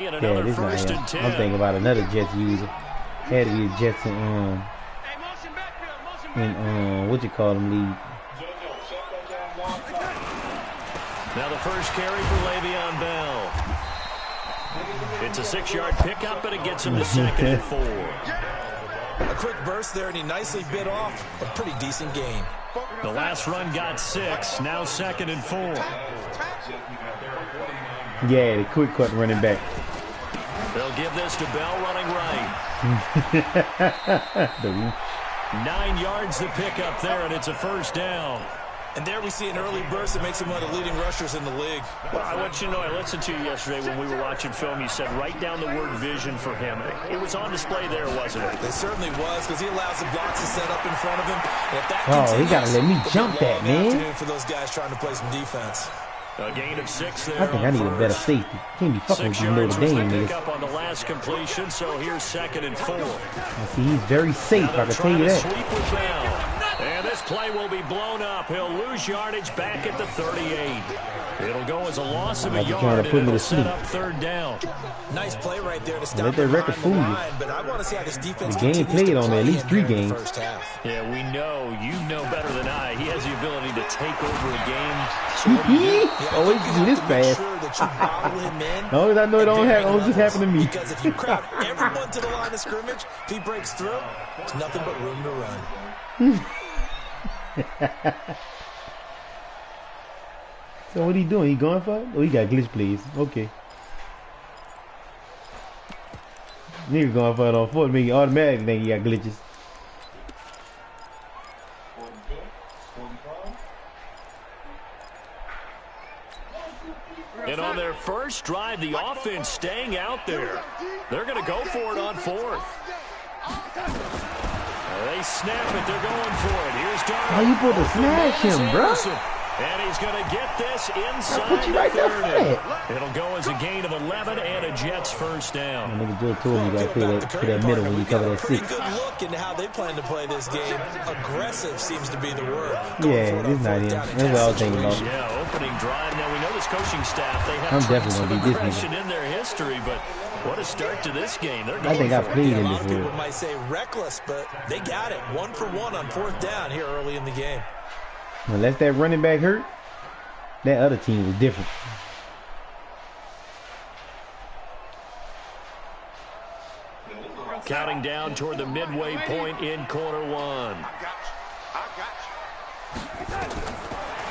Yeah, this not him. I'm thinking about another Jets user. Had to be a Jets and what you call them league. Now the first carry for Le'Veon Bell. It's a 6-yard pickup, and it gets him to 2nd and 4. A quick burst there, and he nicely bit off a pretty decent gain. The last run got 6, now 2nd and 4. Yeah, the quick cut running back. They'll give this to Bell running right. 9 yards to pick up there, and it's a first down. And there we see an early burst that makes him one of the leading rushers in the league. Well, I want you to know, I listened to you yesterday when we were watching film. You said write down the word vision for him. It was on display there, wasn't it? It certainly was, because he allows the blocks to set up in front of him. And if that he got to let me jump that, man. For those guys trying to play some defense. A gain of 6 there. I think I need a better safety. Can't be fucking with you, Notre Dame, niggas. Up on the last completion, so here's 2nd and 4. See, he's very safe, I can tell you that. And this play will be blown up. He'll lose yardage back at the 38. It'll go as a loss of a yard, and it'll set up 3rd down. Nice play right there to stop. Let that record fool you. But I want to see how this defense the game played on at least 3 games. Yeah, we know. You know better than I. He has the ability to take over a game. Always do this fast. No, I know it don't just happen to me. Because if you crowd everyone to the line of scrimmage, if he breaks through, there's nothing but room to run. So what he doing? He going for it? Oh, he got glitch plays. Okay. Nigga going for it on 4th, make you automatically think he got glitches. And on their first drive, the offense staying out there. They're going to go for it on 4th. They snap it. They're going for it. Here's Darnold. How you supposed to smash him, bro? And he's going to get this inside put you right the 30. there. It'll go as a gain of 11 and a Jets first down. Nigga Joe told me you got to play that middle when you cover that 6. Good look into how they plan to play this game. Aggressive seems to be the word. Yeah, this not him. That's what I was thinking about. Yeah, opening drive. Now we know this coaching staff. They have definitely gonna be this nigga in their history, but what a start to this game. They're going I think I played in this. A lot of this people might say reckless, but they got it. 1 for 1 on 4th down here early in the game. Unless that running back hurt, that other team was different. Counting down toward the midway point in quarter 1.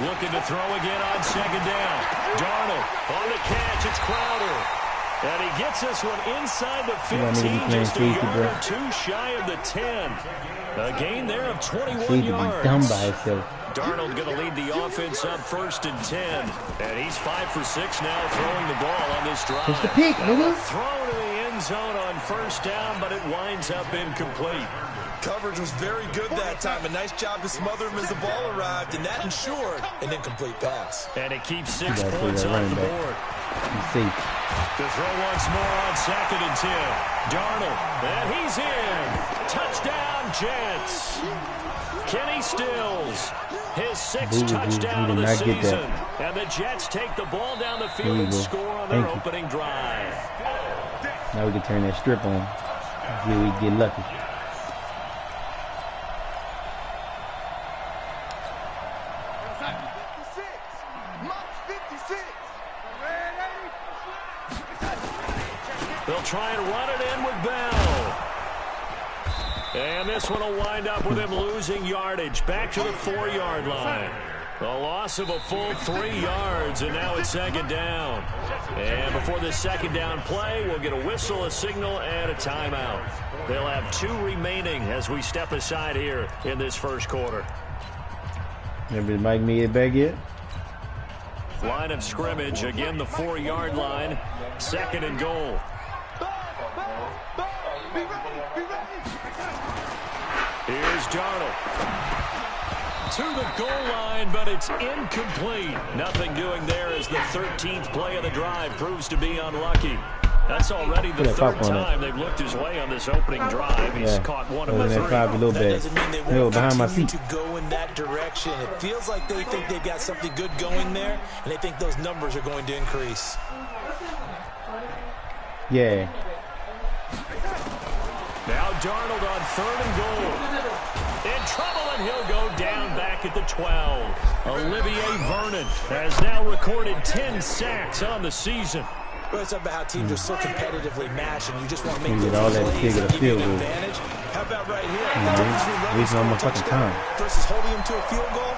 Looking to throw again on 2nd down. Darnold on the catch. It's Crowder. And he gets this one inside the 15, just a yard or 2 shy of the 10. A gain there of 21 yards. Dumb by himself. Darnold going to lead the offense up 1st and 10. And he's 5 for 6 now throwing the ball on this drive. It's the pick, nigga. Throw to the end zone on 1st down, but it winds up incomplete. Coverage was very good that time. A nice job to smother him as the ball arrived, and that ensured an incomplete pass. And it keeps 6 points on the board. He's safe. To throw once more on 2nd and 10. Darnold, and he's in. Touchdown, Jets. Kenny Stills, his 6th touchdown of the season. And the Jets take the ball down the field and score on their opening drive. Now we can turn that strip on. See if we get lucky. They'll try and run it in with Bell. And this one will wind up with him losing yardage back to the 4-yard line. A loss of a full 3 yards, and now it's 2nd down. And before this 2nd down play, we'll get a whistle, a signal, and a timeout. They'll have 2 remaining as we step aside here in this first quarter. Never Mike made it back yet? Line of scrimmage, again the 4-yard line. 2nd and goal. Here's Darnold. To the goal line, but it's incomplete. Nothing doing there as the 13th play of the drive proves to be unlucky. That's already the 3rd time they've looked his way on this opening drive. He's caught one of the 3. A little bit. Doesn't mean they won't continue to go in that direction. It feels like they think they've got something good going there, and they think those numbers are going to increase. Yeah. Now Darnold on 3rd and goal. In trouble, and he'll go down back at the 12. Olivier Vernon has now recorded 10 sacks on the season. Well, it's about how teams are so competitively matched, and you just want to make get all that plays big of a and give you field an goal. advantage. How about right here? Wasting all my fucking time. Versus holding him to a field goal.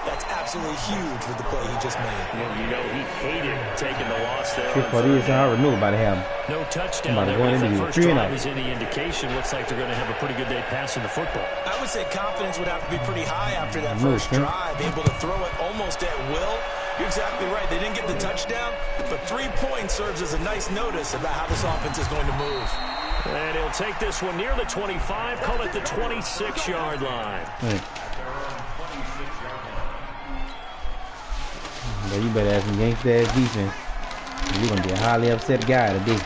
That's absolutely huge with the play he just made. Well, you know, he hated taking the loss there. Shit for this, I already knew about him. No touchdown Somebody there. going If into the the first tree drive now. is any indication, looks like they're going to have a pretty good day passing the football. I would say confidence would have to be pretty high after that first drive, able to throw it almost at will. You're exactly right. They didn't get the touchdown, but 3 points serves as a nice notice about how this offense is going to move. And he'll take this one near the 25, call it the 26-yard line. Hey. But you better have some gangsta-ass defense. You're going to be a highly upset guy today.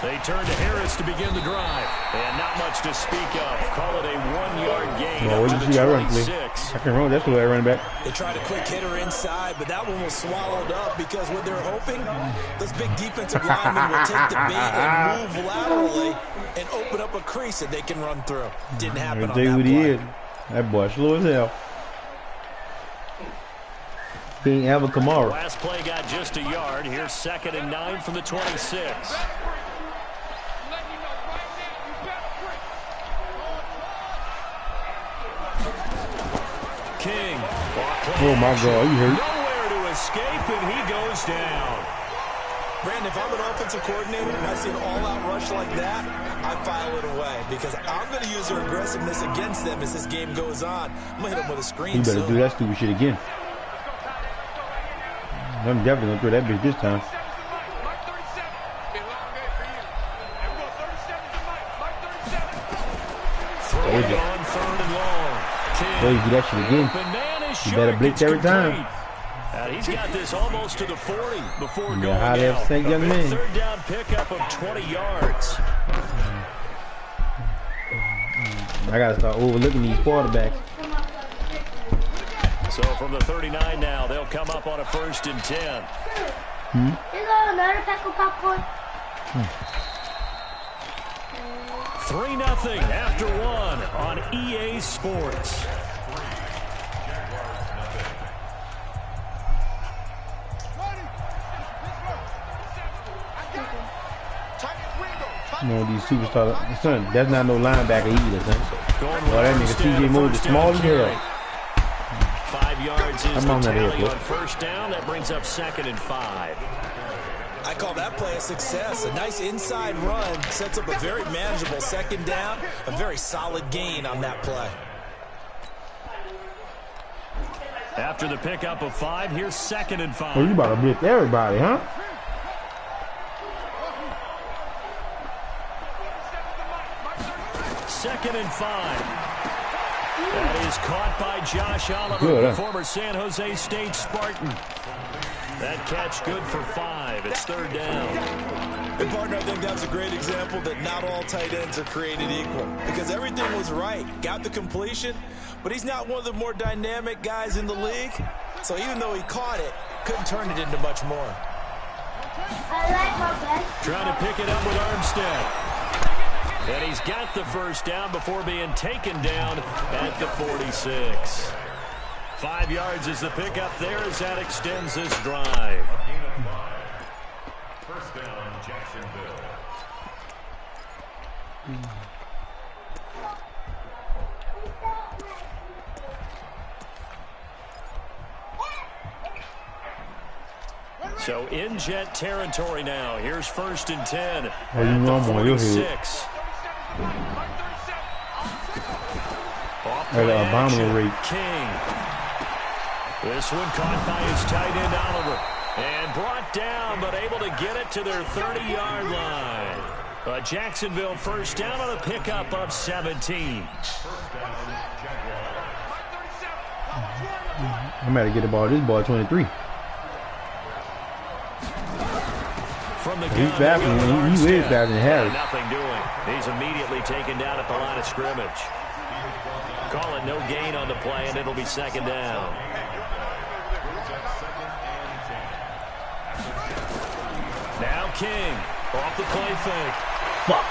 They turn to Harris to begin the drive. And not much to speak of. Call it a 1-yard gain No, up what to you see? I the run, 26. I can run. That's the way I run back. They tried a quick hitter inside, but that one was swallowed up because what they're hoping, those big defensive linemen will take the bait and move laterally and open up a crease that they can run through. Didn't happen on Tell you that what he play. is. That boy slow as hell. He ain't ever tomorrow. Last play got just a yard. Here's 2nd and 9 from the 26. King. Oh my God, you hurt. Nowhere to escape, and he goes down. Brandon, if I'm an offensive coordinator and I see an all-out rush like that, I file it away because I'm going to use their aggressiveness against them as this game goes on. I'm going to hit them with a screen. You better do that stupid shit again. I'm definitely going to throw that bitch this time. Throwing on 3rd and long. Oh, you do that shit again. You better blitz every time. He's got this almost to the 40 before going how they out. say, young man. 3rd down pickup of 20 yards. I got to start overlooking these quarterbacks. So from the 39 now, they'll come up on a 1st and 10. Another pack of popcorn. 3-0 after 1 on EA Sports. You know, these superstars. Son, that's not no linebacker either, son. Boy, that nigga TJ Moore is small as hell. 5 yards is I'm the on that tally here, on 1st down. That brings up 2nd and 5. I call that play a success. A nice inside run sets up a very manageable 2nd down. A very solid gain on that play. After the pickup of 5, here's 2nd and 5. Oh, you about to blitz everybody, huh? Second and 5. That is caught by Josh Oliver, Good, the former San Jose State Spartan. That catch good for 5. It's 3rd down. And partner, I think that was a great example that not all tight ends are created equal. Because everything was right. Got the completion, but he's not one of the more dynamic guys in the league. So even though he caught it, couldn't turn it into much more. Trying to pick it up with Armstead. And he's got the 1st down before being taken down at the 46. 5 yards is the pickup there as that extends this drive. 1st down, Jacksonville. So in Jet territory now. Here's 1st and 10 Oh, you at know the I'm on your 46. Abominable rate. King. This one caught by his tight end Oliver. And brought down, but able to get it to their 30-yard line. A Jacksonville 1st down on a pickup of 17. I'm about to get the ball. This ball 23. From the He's faster. He is faster than Harris. Nothing doing. He's immediately taken down at the line of scrimmage. Call it no gain on the play, and it'll be second down. Now King off the play fake. Fuck.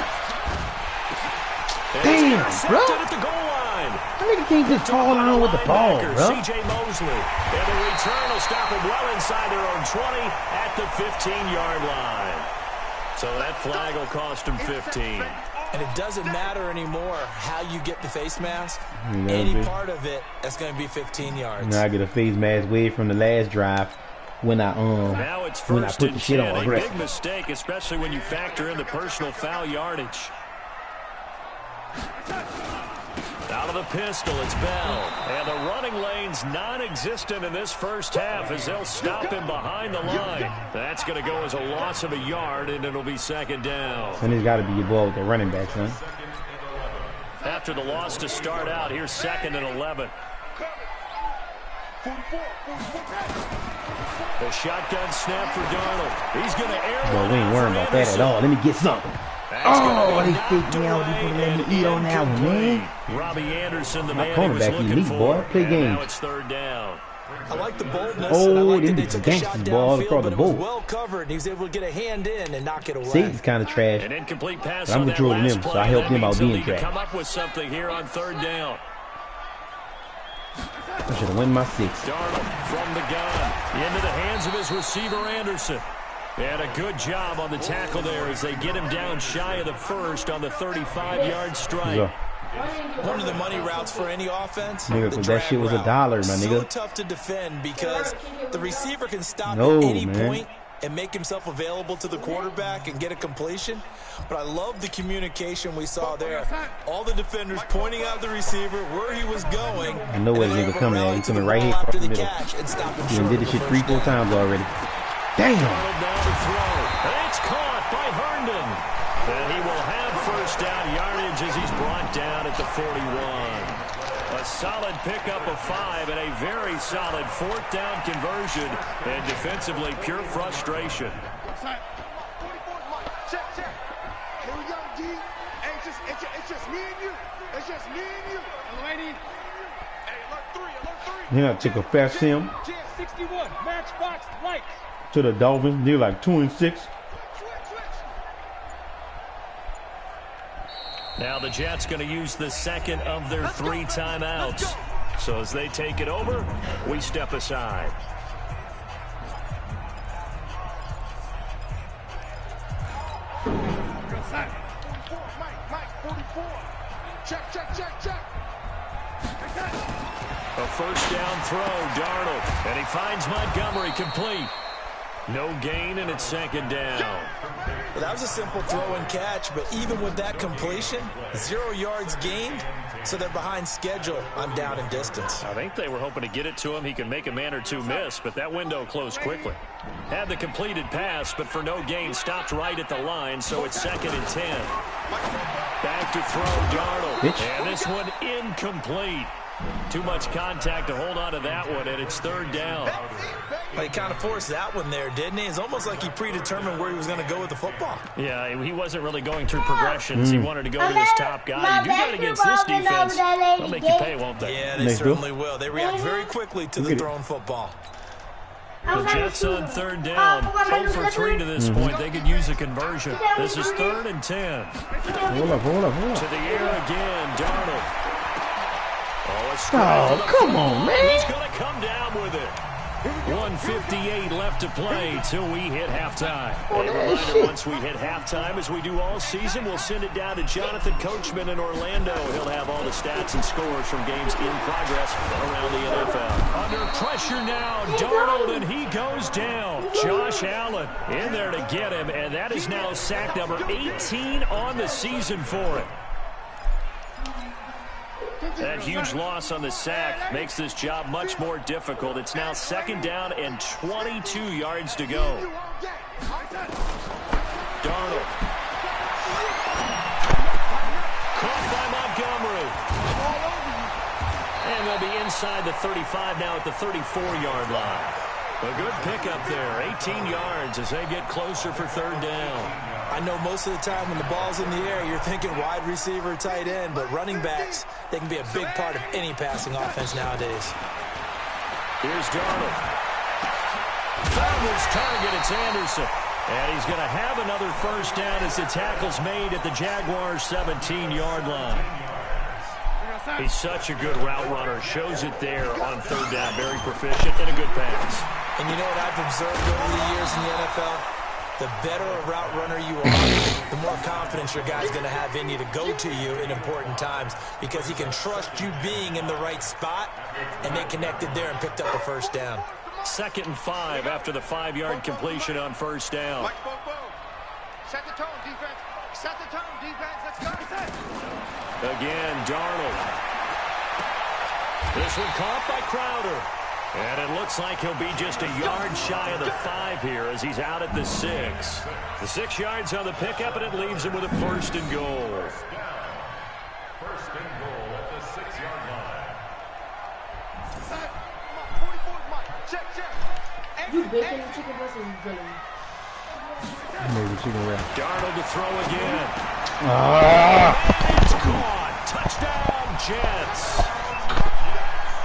Damn, bro. At the goal line. That nigga can't just fall on with the ball, bro. C.J. Mosley. And the return will stop him well inside their own 20 at the 15-yard line. So that flag will cost him 15. And it doesn't matter anymore how you get the face mask. Any part of it, that's going to be 15 yards. Now I get a face mask way from the last drive when I now it's when I first put the shit and on. a big mistake, especially when you factor in the personal foul yardage. Out of the pistol, it's Bell. And the running lane's non-existent in this first half as they'll stop him behind the line. That's going to go as a loss of a yard, and it'll be second down. And it's got to be your ball with the running back, son. After the loss to start out, here's 2nd and 11. The shotgun snap for Darnold. He's going to air Well, we ain't worrying about that at all. Let me get something. Oh, they faked me out. They let me eat on that one, man. Robbie Anderson, the My man he was cornerback looking elite, for. boy. Play And games. now it's 3rd down. I like the boldness. Oh, and I like them that they took a shot gangsters, ball downfield, across but the it was board. well covered, and he was able to get a hand in and knock it away. Safety's kind of trash. An incomplete pass But I'm on that controlling last them, so play. I help That them out means they'll being need to trash. come up with something here on 3rd down. I should have won my 6. Darnold from the gun into the hands of his receiver Anderson. And a good job on the tackle there as they get him down shy of the first on the 35-yard strike. One of the money routes for any offense. Nigga, the that drag shit was route. $1, my So nigga. tough to defend because the receiver can stop No, at any man. point and make himself available to the quarterback and get a completion. But I love the communication we saw there. All the defenders pointing out the receiver where he was going. I know where the nigga coming at. He's coming right here across the middle. He done did this shit 3-4 times already. Damn. Darnold down to throw. And it's caught by Herndon. And he will have first down yardage as he's brought down at the 41. A solid pickup of 5 and a very solid 4th down conversion. And defensively, pure frustration. Check. Here we go, D. Hey, it's just me and you. It's just me and you. Lady. Hey, alert 3. Then I took a fast sim Jet 61, Matchbox Lights. to the Dolphins. They're like 2-6. Now the Jets going to use the second of their 3 timeouts. So as they take it over, we step aside. Mike, 44. Check. A first down throw, Darnold. And he finds Montgomery complete. No gain, and it's 2nd down. Well, that was a simple throw and catch, but even with that completion, 0 yards gained, so they're behind schedule on down and distance. I think they were hoping to get it to him. He can make a man or two miss, but that window closed quickly. Had the completed pass, but for no gain, stopped right at the line, so it's 2nd and 10. Back to throw, Darnold. And this one incomplete. Too much contact to hold on to that one, and it's 3rd down. Well, he kind of forced that one there, didn't he? It's almost like he predetermined where he was going to go with the football. Yeah, he wasn't really going through progressions. He wanted to go to his top guy. You do that against this defense, they'll make you pay, won't they? Yeah, they certainly will. They react very quickly to the thrown football. The Jets on 3rd down, 0 for 3 to this point. They could use a conversion. This is 3rd and 10. Hold up. To the air again, Darnold. Oh, come on, man. He's going to come down with it. 1:58 left to play till we hit halftime. A reminder, once we hit halftime, as we do all season, we'll send it down to Jonathan Coachman in Orlando. He'll have all the stats and scores from games in progress around the NFL. Under pressure now, Darnold, and he goes down. Josh Allen in there to get him, and that is now sack number 18 on the season for it. That huge loss on the sack makes this job much more difficult. It's now 2nd down and 22 yards to go. Darnold. Caught by Montgomery. And they'll be inside the 35 now at the 34-yard line. A good pickup there, 18 yards as they get closer for 3rd down. I know most of the time when the ball's in the air, you're thinking wide receiver, tight end, but running backs, they can be a big part of any passing offense nowadays. Here's Darnold. Found his target, it's Anderson. And he's going to have another first down as the tackle's made at the Jaguars' 17-yard line. He's such a good route runner. Shows it there on third down. Very proficient and a good pass. And you know what I've observed over the years in the NFL? The better a route runner you are, the more confidence your guy's going to have in you to go to you in important times because he can trust you being in the right spot, and they connected there and picked up the first down. 2nd and 5 after the 5-yard completion on first down. Set the tone, defense. Set the tone, defense. Let's go. Again, Darnold. This one caught by Crowder. And it looks like he'll be just a yard shy of the 5 here as he's out at the 6. The 6 yards on the pickup, and it leaves him with a 1st and goal. First and goal at the 6-yard line. Check. You bacon and chicken breast is good. Maybe chicken wrap. Darnold to throw again. Ah! It's caught. Touchdown, Jets.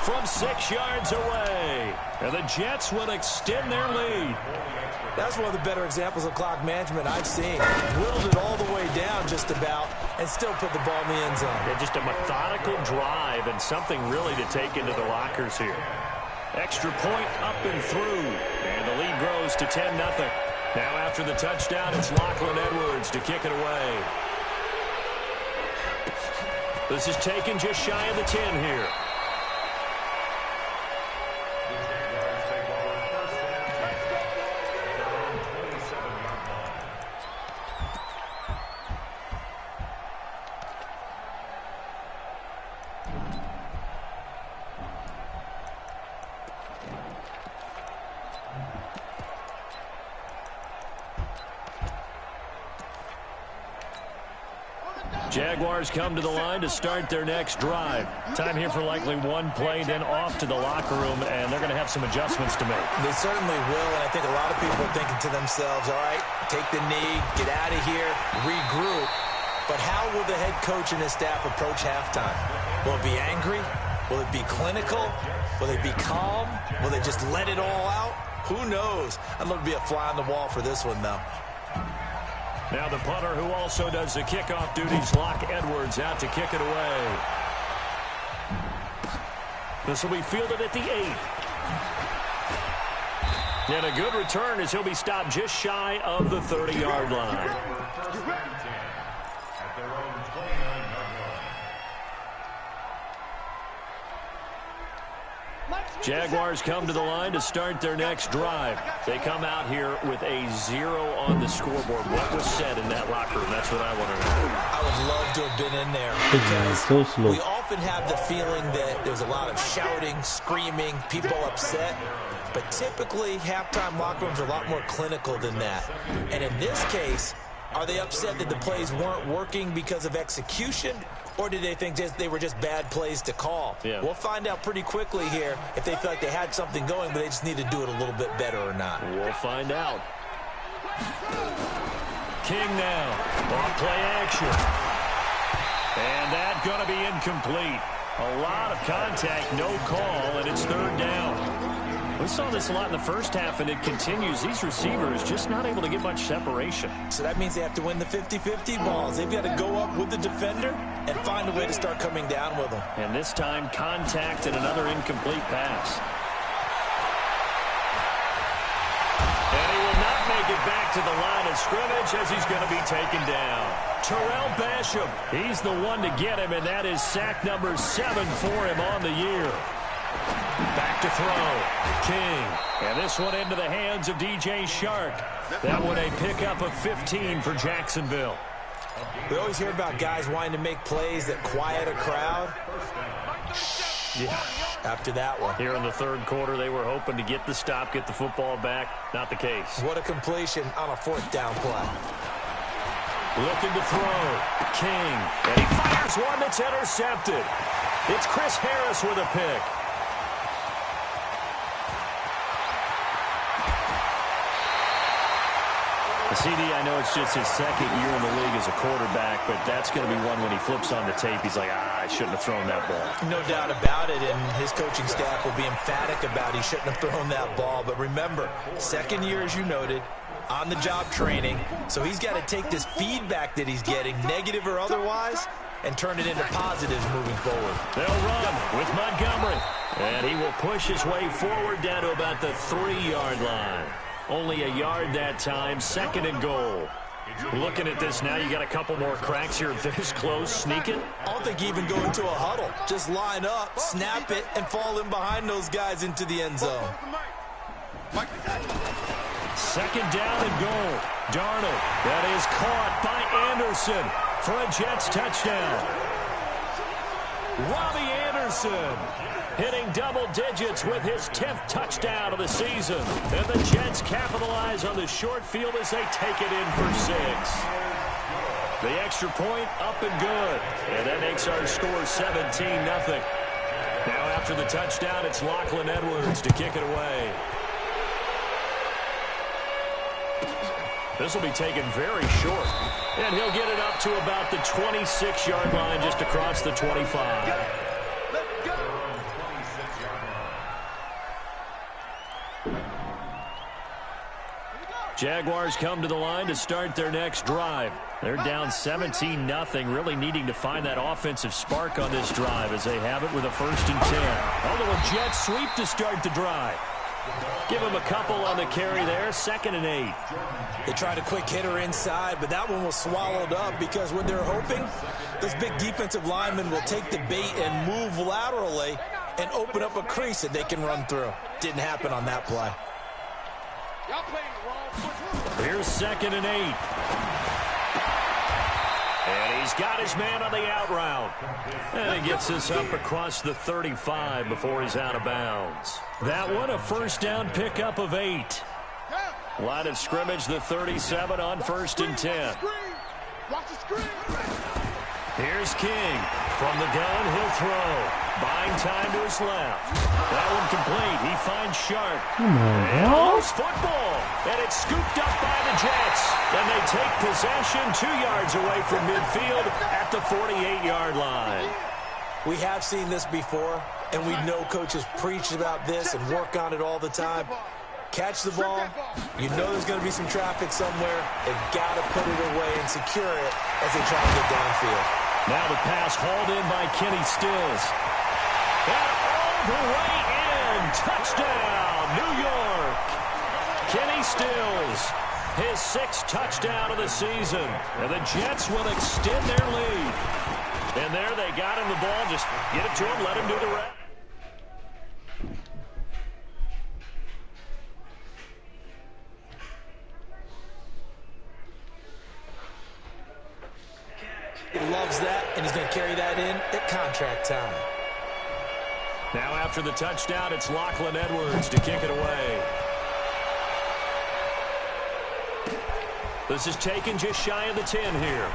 From 6 yards away. And the Jets will extend their lead. That's one of the better examples of clock management I've seen. Whittled it all the way down just about and still put the ball in the end zone. Yeah, just a methodical drive and something really to take into the lockers here. Extra point up and through. And the lead grows to 10-0. Now after the touchdown, it's Lachlan Edwards to kick it away. This is taken just shy of the 10 here. Jaguars come to the line to start their next drive. Time here for likely one play, then off to the locker room, and they're going to have some adjustments to make. They certainly will, and I think a lot of people are thinking to themselves, all right, take the knee, get out of here, regroup. But how will the head coach and his staff approach halftime? Will it be angry? Will it be clinical? Will they be calm? Will they just let it all out? Who knows? I'd love to be a fly on the wall for this one, though. Now the punter who also does the kickoff duties, Lock Edwards, out to kick it away. This will be fielded at the 8. And a good return as he'll be stopped just shy of the 30-yard line. At their own 29-yard line. Jaguars come to the line to start their next drive. They come out here with a 0 on the scoreboard. What was said in that locker room? That's what I want to know. I would love to have been in there It's so slow. we often have the feeling that there's a lot of shouting, screaming, people upset. But typically, halftime locker rooms are a lot more clinical than that. And in this case, are they upset that the plays weren't working because of execution? Or did they think they were just bad plays to call? Yeah. We'll find out pretty quickly here if they feel like they had something going, but they just need to do it a little bit better or not. We'll find out. King now. Off play action. And that's going to be incomplete. A lot of contact, no call, and it's third down. We saw this a lot in the first half, and it continues. These receivers just not able to get much separation. So that means they have to win the 50-50 balls. They've got to go up with the defender and find a way to start coming down with them. And this time, contact and another incomplete pass. And he will not make it back to the line of scrimmage as he's going to be taken down. Terrell Basham, he's the one to get him, and that is sack number 7 for him on the year. Back to throw. King. And this one into the hands of DJ Shark. That one a pickup of 15 for Jacksonville. We always hear about guys wanting to make plays that quiet a crowd. Yeah. After that one. Here in the third quarter, they were hoping to get the stop, get the football back. Not the case. What a completion on a 4th down play. Looking to throw. King. And he fires one that's intercepted. It's Chris Harris with a pick. CD, I know it's just his second year in the league as a quarterback, but that's going to be one when he flips on the tape. He's like, I shouldn't have thrown that ball. No doubt about it, and his coaching staff will be emphatic about he shouldn't have thrown that ball. But remember, second year, as you noted, on-the-job training, so he's got to take this feedback that he's getting, negative or otherwise, and turn it into positives moving forward. They'll run with Montgomery, and he will push his way forward down to about the 3-yard line. Only a yard that time, 2nd and goal. Looking at this now, you got a couple more cracks here this close. Sneak it. I don't think even go into a huddle. Just line up, snap it, and fall in behind those guys into the end zone. 2nd down and goal. Darnold, that is caught by Anderson for a Jets touchdown. Robbie Anderson hitting double digits with his 10th touchdown of the season. And the Jets capitalize on the short field as they take it in for 6. The extra point up and good. And that makes our score 17-0. Now after the touchdown, it's Lachlan Edwards to kick it away. This will be taken very short. And he'll get it up to about the 26-yard line just across the 25. Jaguars come to the line to start their next drive. They're down 17-0, really needing to find that offensive spark on this drive as they have it with a 1st and 10. Although a jet sweep to start the drive. Give him a couple on the carry there, 2nd and 8. They tried a quick hitter inside, but that one was swallowed up because what they're hoping, this big defensive lineman will take the bait and move laterally and open up a crease that they can run through. Didn't happen on that play. Here's 2nd and 8. And he's got his man on the out route. And he gets this up across the 35 before he's out of bounds. That one, a 1st down pickup of 8. Line of scrimmage, the 37 on 1st and 10. Here's King. From the gun, he'll throw. Buying time to his left. That one complete. He finds Sharp. And loose football. And it's scooped up by the Jets. And they take possession 2 yards away from midfield at the 48-yard line. We have seen this before, and we know coaches preach about this and work on it all the time. Catch the ball. You know there's going to be some traffic somewhere. They've got to put it away and secure it as they try to get downfield. Now the pass hauled in by Kenny Stills. And all the way in. Touchdown, New York. Kenny Stills, his 6th touchdown of the season. And the Jets will extend their lead. And there they got him the ball. Just get it to him, let him do the rest. He loves that, and he's going to carry that in at contract time. Now after the touchdown, it's Lachlan Edwards to kick it away. This is taken just shy of the 10 here.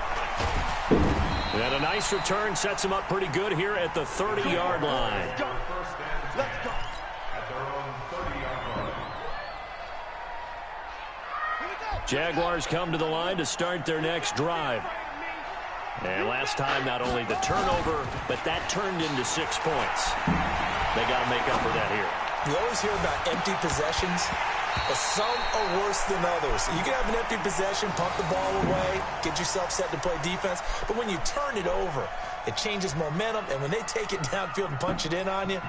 And a nice return sets him up pretty good here at the 30-yard line. Let's go. At their own 30-yard line. Jaguars come to the line to start their next drive. And last time, not only the turnover, but that turned into 6 points. They got to make up for that here. You always hear about empty possessions, but some are worse than others. You can have an empty possession, pump the ball away, get yourself set to play defense, but when you turn it over, it changes momentum, and when they take it downfield and punch it in on you,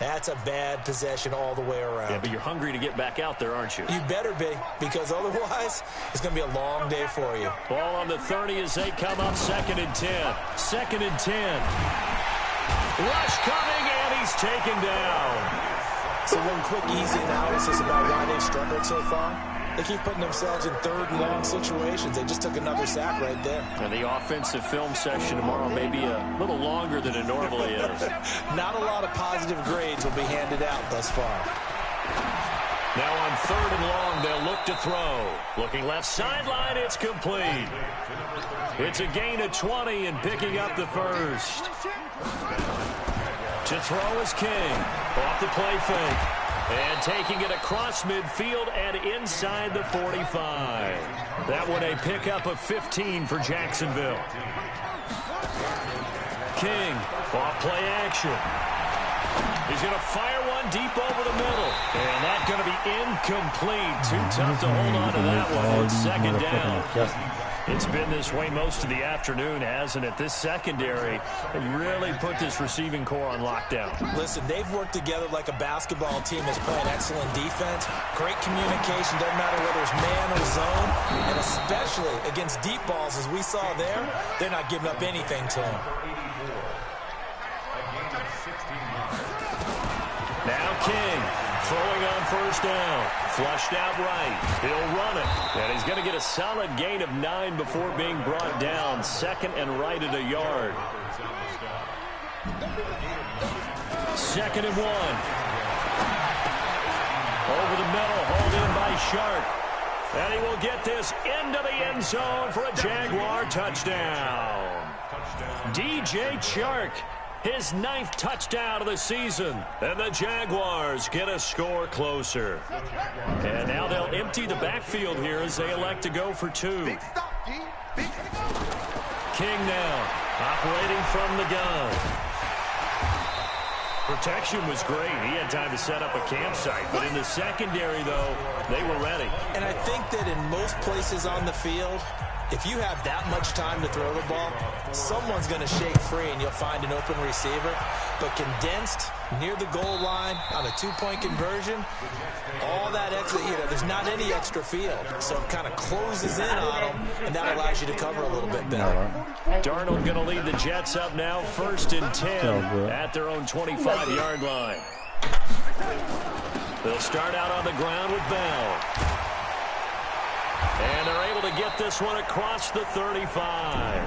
that's a bad possession all the way around. Yeah, but you're hungry to get back out there, aren't you? You better be, because otherwise, it's going to be a long day for you. Ball on the 30 as they come up 2nd and 10. 2nd and 10. Rush coming, and he's taken down. So one quick, easy analysis about why they've struggled so far. They keep putting themselves in 3rd and long situations. They just took another sack right there. And the offensive film session tomorrow may be a little longer than it normally is. Not a lot of positive grades will be handed out thus far. Now on 3rd and long, they'll look to throw. Looking left sideline, it's complete. It's a gain of 20 and picking up the 1st. To throw is King. Off the play fake. And taking it across midfield and inside the 45. That one a pickup of 15 for Jacksonville. King, off play action. He's going to fire one deep over the middle. And that's going to be incomplete. Too tough to hold on to that one on second down. It's been this way most of the afternoon, hasn't it? This secondary really put this receiving core on lockdown. Listen, they've worked together like a basketball team that's playing excellent defense. Great communication, doesn't matter whether it's man or zone. And especially against deep balls, as we saw there, they're not giving up anything to them. Now King, throwing on first down. Flushed out right. He'll run it. And he's going to get a solid gain of 9 before being brought down. Second and right at a yard. Second and 1. Over the middle, hauled in by Shark. And he will get this into the end zone for a Jaguar touchdown. DJ Chark. His 9th touchdown of the season. And the Jaguars get a score closer. And now they'll empty the backfield here as they elect to go for 2. King now, operating from the gun. Protection was great. He had time to set up a campsite. But in the secondary, though, they were ready. And I think that in most places on the field, if you have that much time to throw the ball, someone's going to shake free and you'll find an open receiver. But condensed near the goal line on a 2-point conversion, all that extra, there's not any extra field. So it kind of closes in on them, and that allows you to cover a little bit better. Darnold going to lead the Jets up now, 1st and 10 at their own 25-yard line. They'll start out on the ground with Bell. And they're able to get this one across the 35.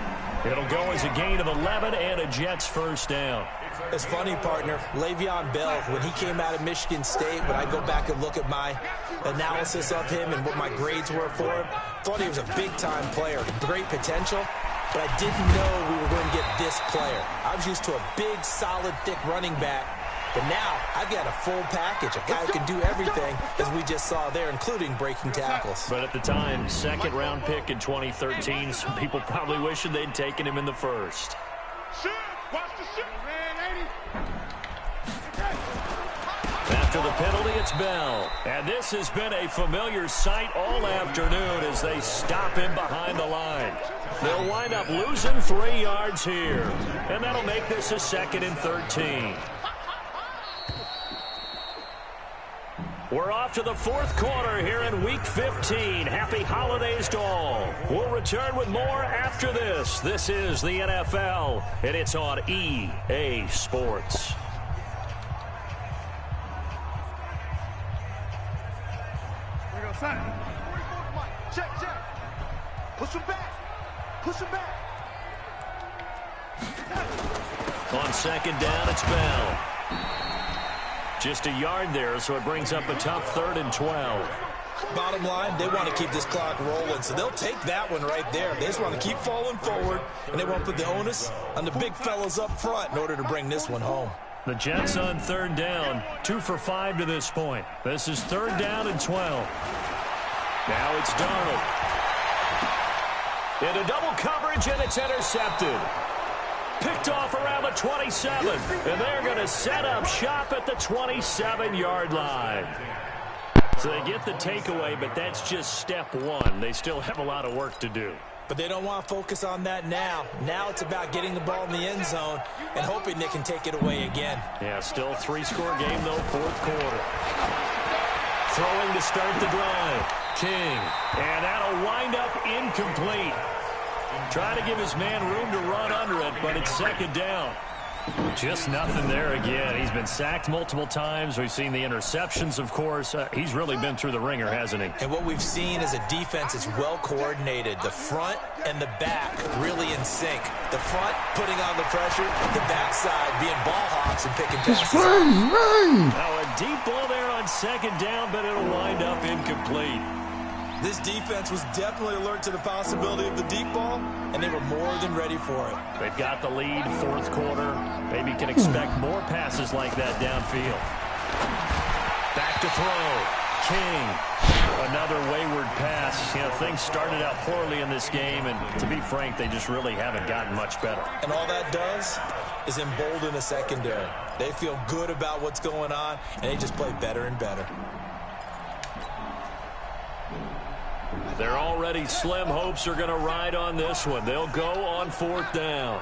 It'll go as a gain of 11 and a Jets first down. It's funny, partner. Le'Veon Bell, when he came out of Michigan State, when I go back and look at my analysis of him and what my grades were for him, thought he was a big-time player, great potential, but I didn't know we were going to get this player. I was used to a big, solid, thick running back. But now, I've got a full package, a guy who can do everything, as we just saw there, including breaking tackles. But at the time, 2nd-round pick in 2013, some people probably wishing they'd taken him in the 1st. After the penalty, it's Bell. And this has been a familiar sight all afternoon as they stop him behind the line. They'll wind up losing 3 yards here. And that'll make this a 2nd and 13. We're off to the 4th quarter here in Week 15. Happy holidays to all. We'll return with more after this. This is the NFL, and it's on EA Sports. Here we go, son. Check. Push him back. On 2nd down, it's Bell. Just a yard there, so it brings up a tough 3rd and 12. Bottom line, they want to keep this clock rolling, so they'll take that one right there. They just want to keep falling forward, and they want to put the onus on the big fellas up front in order to bring this one home. The Jets on 3rd down, 2 for 5 to this point. This is 3rd down and 12. Now it's Darnold. Into double coverage, and it's intercepted. Picked off around the 27, and they're going to set up shop at the 27-yard line. So they get the takeaway, but that's just step 1. They still have a lot of work to do. But they don't want to focus on that now. Now it's about getting the ball in the end zone and hoping they can take it away again. Yeah, still 3-score game, though, 4th quarter. Throwing to start the drive. King, and that'll wind up incomplete. Trying to give his man room to run under it, but it's 2nd down. Just nothing there again. He's been sacked multiple times. We've seen the interceptions, of course. He's really been through the ringer, hasn't he? And what we've seen is a defense that's well coordinated. The front and the back really in sync. The front putting on the pressure, the backside being ball hawks and picking passes. Now a deep ball there on 2nd down, but it'll wind up incomplete. This defense was definitely alert to the possibility of the deep ball, and they were more than ready for it. They've got the lead, 4th quarter. Maybe can expect more passes like that downfield. Back to throw. King. Another wayward pass. You know, things started out poorly in this game, and to be frank, they just really haven't gotten much better. And all that does is embolden the secondary. They feel good about what's going on, and they just play better and better. Their already slim hopes are going to ride on this one. They'll go on 4th down.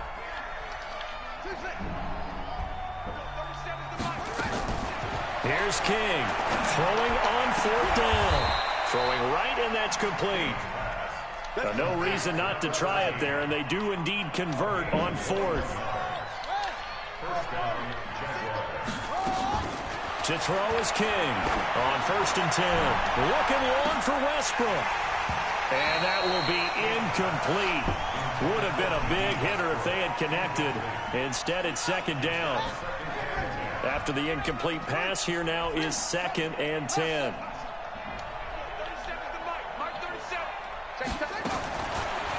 Here's King, throwing on 4th down. Throwing right, and that's complete. No reason not to try it there, and they do indeed convert on 4th. To throw is King on 1st and 10. Looking long for Westbrook. And that will be incomplete. Would have been a big hitter if they had connected. Instead, it's 2nd down. After the incomplete pass, here now is 2nd and 10.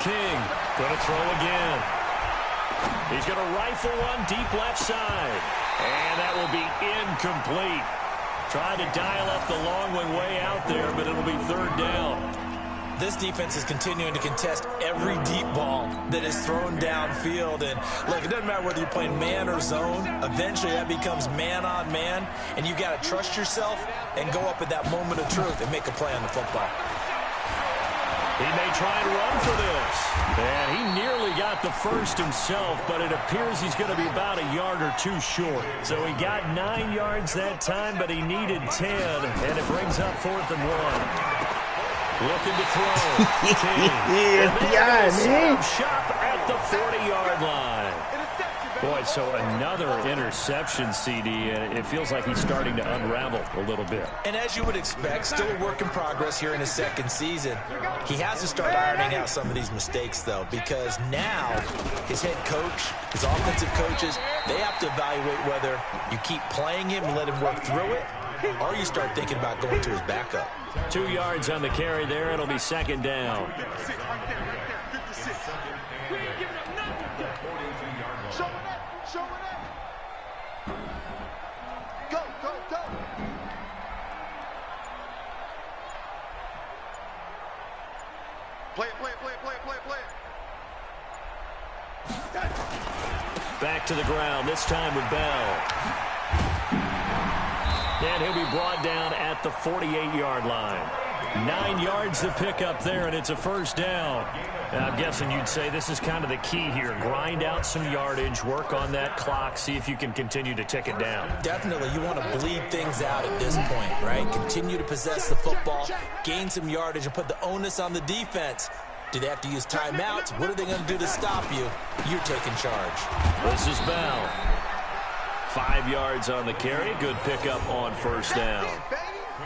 King going to throw again. He's going to rifle one deep left side. And that will be incomplete. Trying to dial up the long one way out there, but it'll be 3rd down. This defense is continuing to contest every deep ball that is thrown downfield. And, look, it doesn't matter whether you're playing man or zone. Eventually, that becomes man-on-man, and you've got to trust yourself and go up at that moment of truth and make a play on the football. He may try and run for this. And he nearly got the first himself, but it appears he's going to be about a yard or two short. So he got 9 yards that time, but he needed 10, and it brings up 4th and 1. Looking to throw. King. man. Shop at the 40-yard line. Boy, so another interception, CD, and it feels like he's starting to unravel a little bit. And as you would expect, still a work in progress here in his 2nd season. He has to start ironing out some of these mistakes, though, because now his head coach, his offensive coaches, they have to evaluate whether you keep playing him and let him work through it, or you start thinking about going to his backup. 2 yards on the carry there. It'll be 2nd down. Go, go, go. Play it, play it, play it, play it, play it, play it. Back to the ground, this time with Bell. And he'll be brought down at the 48-yard line. 9 yards to pick up there, and it's a 1st down. And I'm guessing you'd say this is kind of the key here. Grind out some yardage, work on that clock, see if you can continue to tick it down. Definitely, you want to bleed things out at this point, right? Continue to possess the football, gain some yardage, and put the onus on the defense. Do they have to use timeouts? What are they going to do to stop you? You're taking charge. This is Bell. 5 yards on the carry. Good pickup on 1st down.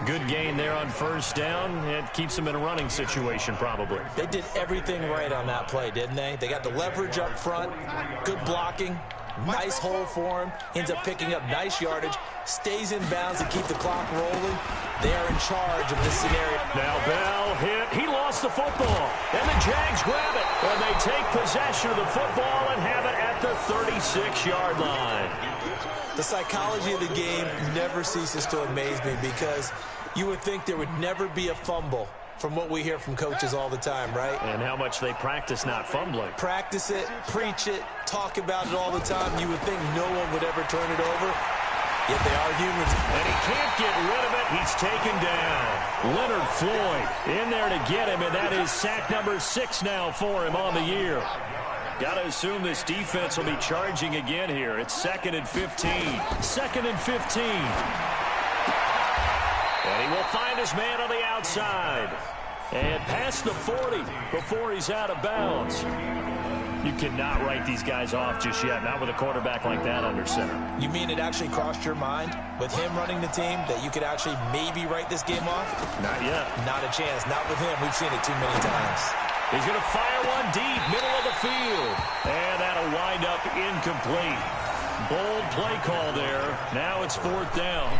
Good gain there on 1st down. It keeps them in a running situation, probably. They did everything right on that play, didn't they? They got the leverage up front, good blocking, nice hole for him, ends up picking up nice yardage, stays in bounds to keep the clock rolling. They are in charge of this scenario. Now Bell hit. He lost the football. And the Jags grab it. And they take possession of the football and have it at the 36-yard line. The psychology of the game never ceases to amaze me because you would think there would never be a fumble from what we hear from coaches all the time, right? And how much they practice not fumbling. Practice it, preach it, talk about it all the time. You would think no one would ever turn it over. Yet they are humans. And he can't get rid of it. He's taken down. Leonard Floyd in there to get him, and that is sack number 6 now for him on the year. Got to assume this defense will be charging again here. It's 2nd and 15. 2nd and 15. And he will find his man on the outside. And past the 40 before he's out of bounds. You cannot write these guys off just yet, not with a quarterback like that under center. You mean it actually crossed your mind with him running the team that you could actually maybe write this game off? Not yet. Not a chance. Not with him. We've seen it too many times. He's going to fire one deep, middle of the field. And that'll wind up incomplete. Bold play call there. Now it's 4th down.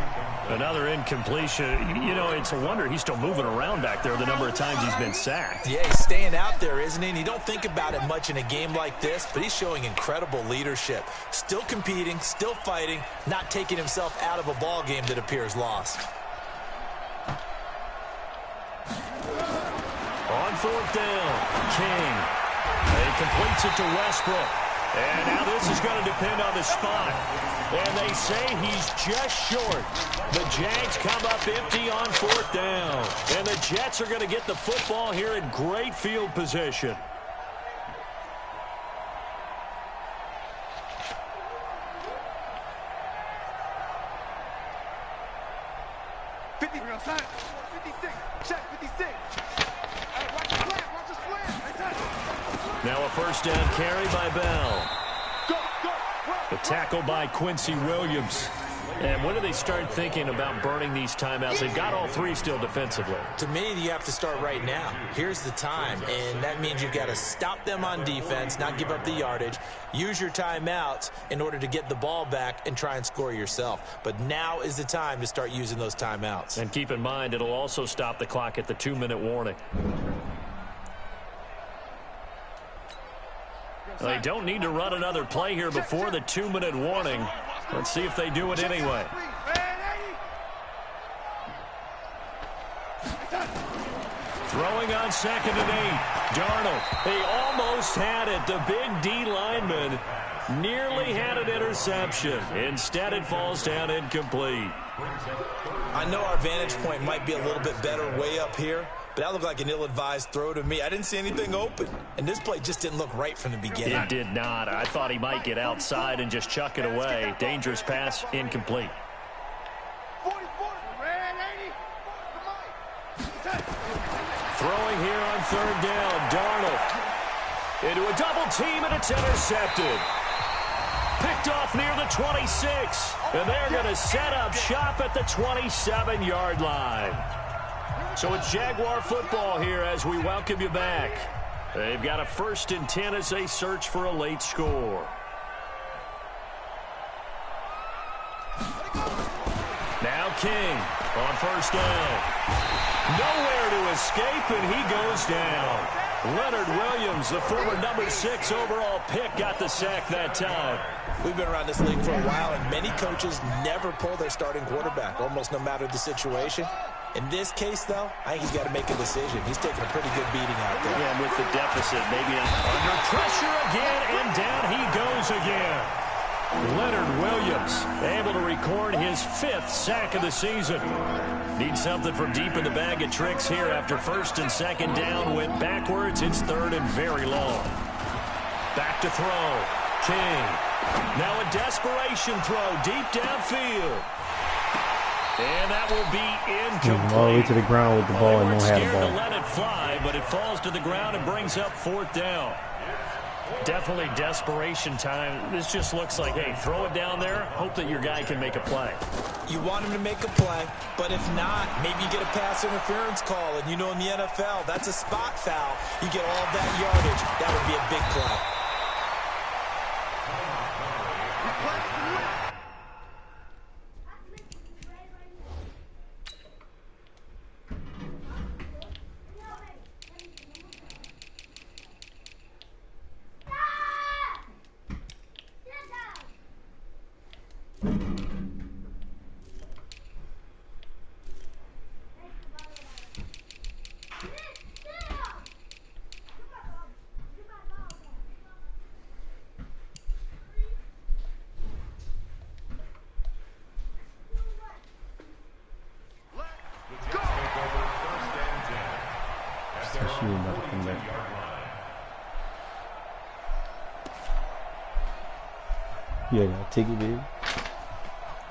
Another incompletion. You know, it's a wonder he's still moving around back there the number of times he's been sacked. Yeah, he's staying out there, isn't he? And you don't think about it much in a game like this, but he's showing incredible leadership. Still competing, still fighting, not taking himself out of a ball game that appears lost. On 4th down, King. He completes it to Westbrook. And now this is going to depend on the spot. And they say he's just short. The Jags come up empty on 4th down. And the Jets are going to get the football here in great field position. Now a first down carry by Bell. The tackle by Quincy Williams. And when do they start thinking about burning these timeouts? They've got all three still defensively. To me, you have to start right now. Here's the time, and that means you've got to stop them on defense, not give up the yardage, use your timeouts in order to get the ball back and try and score yourself. But now is the time to start using those timeouts. And keep in mind, it'll also stop the clock at the 2-minute warning. They don't need to run another play here before the 2-minute warning. Let's see if they do it anyway. Throwing on 2nd and 8. Darnold, he almost had it. The big D lineman nearly had an interception. Instead, it falls down incomplete. I know our vantage point might be a little bit better way up here, but that looked like an ill-advised throw to me. I didn't see anything open, and this play just didn't look right from the beginning. It did not. I thought he might get outside and just chuck it away. Dangerous pass, incomplete. Throwing here on 3rd down, Darnold into a double team, and it's intercepted. Picked off near the 26, and they're going to set up shop at the 27-yard line. So it's Jaguar football here as we welcome you back. They've got a 1st and 10 as they search for a late score. Now King on 1st down. Nowhere to escape, and he goes down. Leonard Williams, the former number 6 overall pick, got the sack that time. We've been around this league for a while, and many coaches never pull their starting quarterback, almost no matter the situation. In this case, though, I think he's got to make a decision. He's taking a pretty good beating out there. Yeah, with the deficit, maybe under pressure again, and down he goes again. Leonard Williams able to record his 5th sack of the season. Needs something from deep in the bag of tricks here after 1st and 2nd down. Went backwards. It's 3rd and very long. Back to throw. King. Now a desperation throw deep downfield. And that will be incomplete. All the way to the ground with the ball and don't have the scared ball. to let it fly, but it falls to the ground and brings up 4th down. Definitely desperation time. This just looks like, hey, throw it down there, hope that your guy can make a play. You want him to make a play, but if not, maybe you get a pass interference call, and you know in the NFL, that's a spot foul. You get all of that yardage. That would be a big play. Yeah, got a ticket, baby.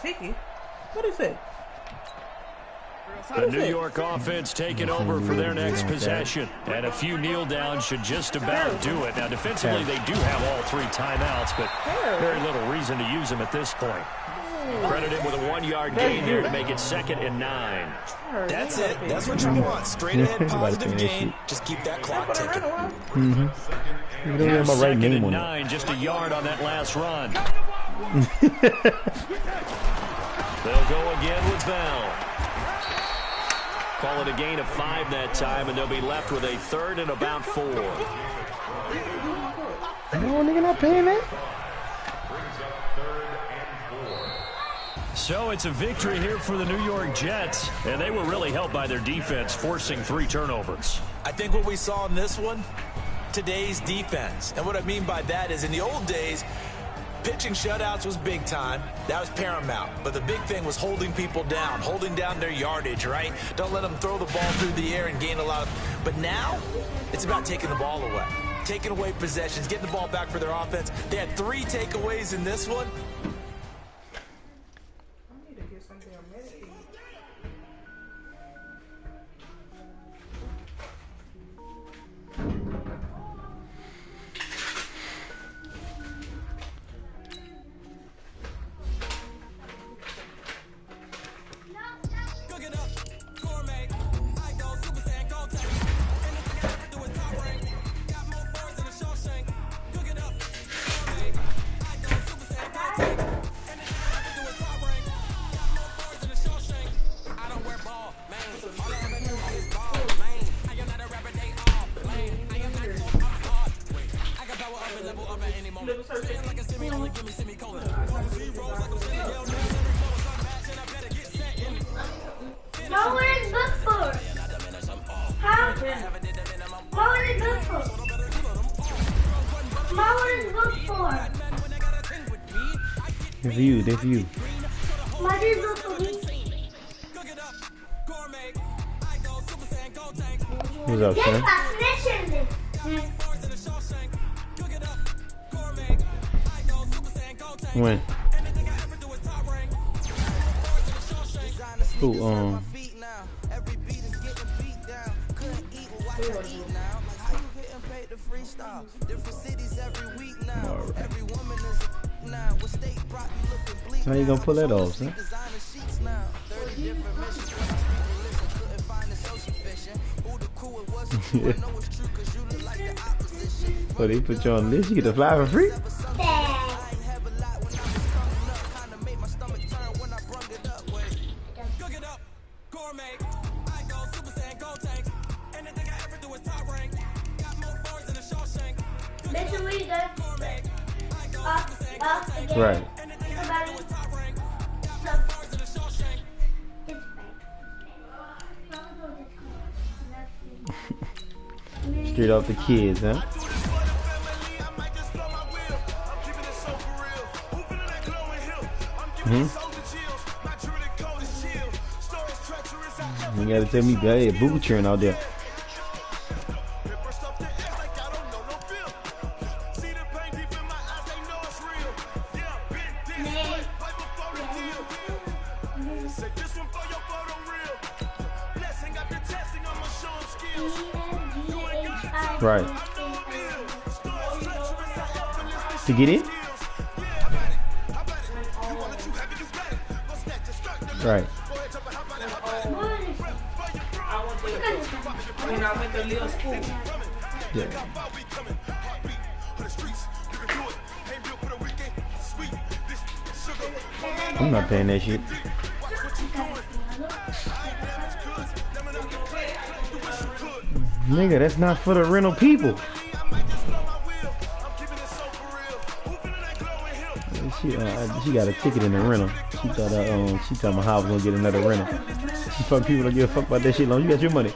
Ticket? What is it? The New York offense taking over for their next possession. And a few kneel downs should just about do it. Now, defensively, they do have all 3 timeouts, but very little reason to use them at this point. Credited with a 1-yard gain there to make it 2nd and 9. That's it. That's what you want. Straight ahead positive gain. Just keep that clock ticking. You don't have my right name on it. 9, just a yard on that last run. They'll go again with Bell. Call it a gain of 5 that time, and they'll be left with a 3rd and about 4. No, nigga, not paying that. So it's a victory here for the New York Jets, and they were really helped by their defense, forcing 3 turnovers. I think what we saw in this one, today's defense. And what I mean by that is in the old days, pitching shutouts was big time. That was paramount. But the big thing was holding people down, holding down their yardage, right? Don't let them throw the ball through the air and gain a lot of... But now, it's about taking the ball away. Taking away possessions, getting the ball back for their offense. They had 3 takeaways in this one. I need to get something on Medicaid. That's you. What is good for me? What's up, son? When? Who, How you gonna pull that off, son? So they put you on this, you get to fly for free? Right. Straight off the kids, huh? You gotta tell me, hey, booty cheering out there. Right. To get in? Right. When I went to little school. Yeah. I'm not paying that shit. Nigga, that's not for the rental people. She got a ticket in the rental. She thought my house was gonna get another rental. She fuck people don't give a fuck about that shit long. You got your money.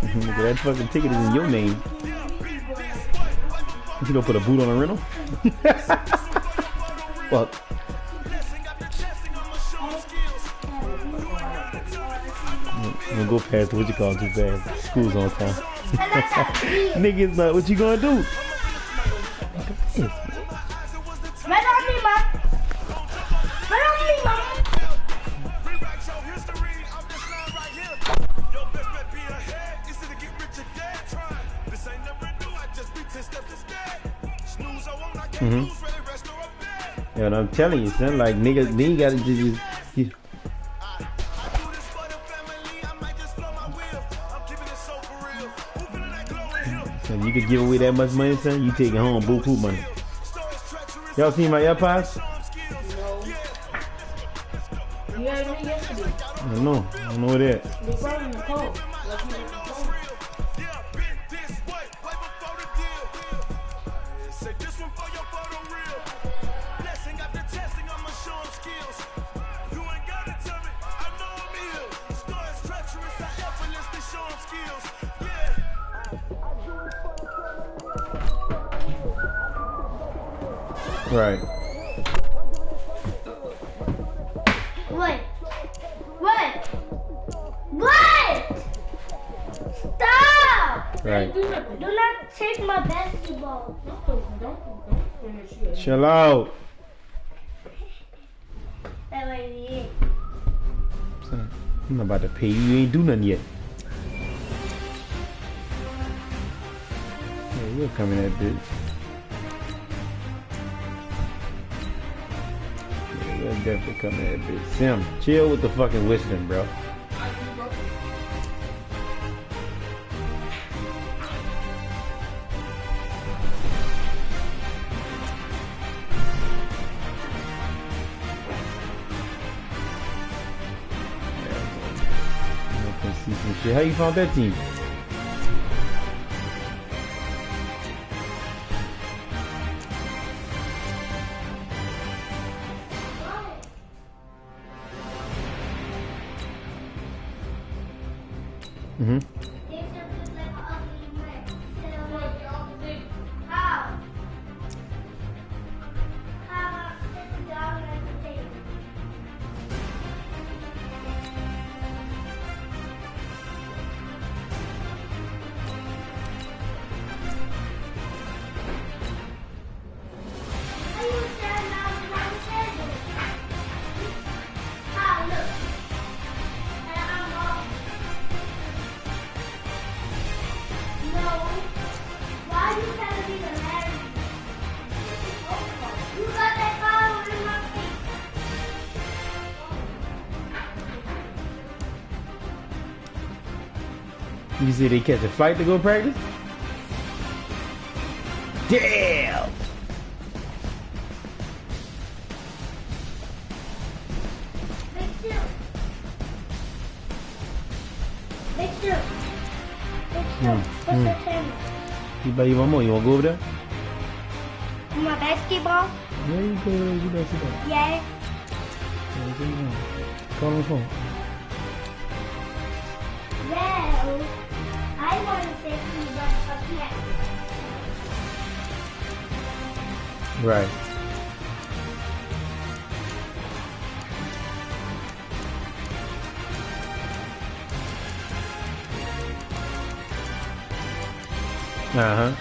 Nigga, that fucking ticket is in your name. You don't put a boot on a rental? Fuck. I'm gonna go past what you call too fast. School's on time. Niggas, not what you gonna do? Right on me, Mom. Right on me, Mom. Yeah, and I'm telling you, son, like niggas, then you gotta just you could give away that much money, son, you taking home boo-poo money. Y'all seen my AirPods? No. You had me yesterday. I don't know where they're at. They brought in the cold. Right. What? What? What? Stop! Right. Do nothing. Do not take my basketball. Don't finish it. Chill out. That way we eat. Son, I'm about to pay you. You ain't do nothing yet. Yeah, you'll come in that bitch. Yeah, you'll definitely come in that bitch. Sim, chill with the fucking whistling, bro. See some shit. How you found that team? Mm-hmm. You see they catch a flight to go practice? Damn! Victor, what's your channel? You buy you one more? You wanna go over there? My basketball? Yeah, you go. You better sit down. Yeah. Call on the phone. Well, I want to say you up here. Right. Uh-huh.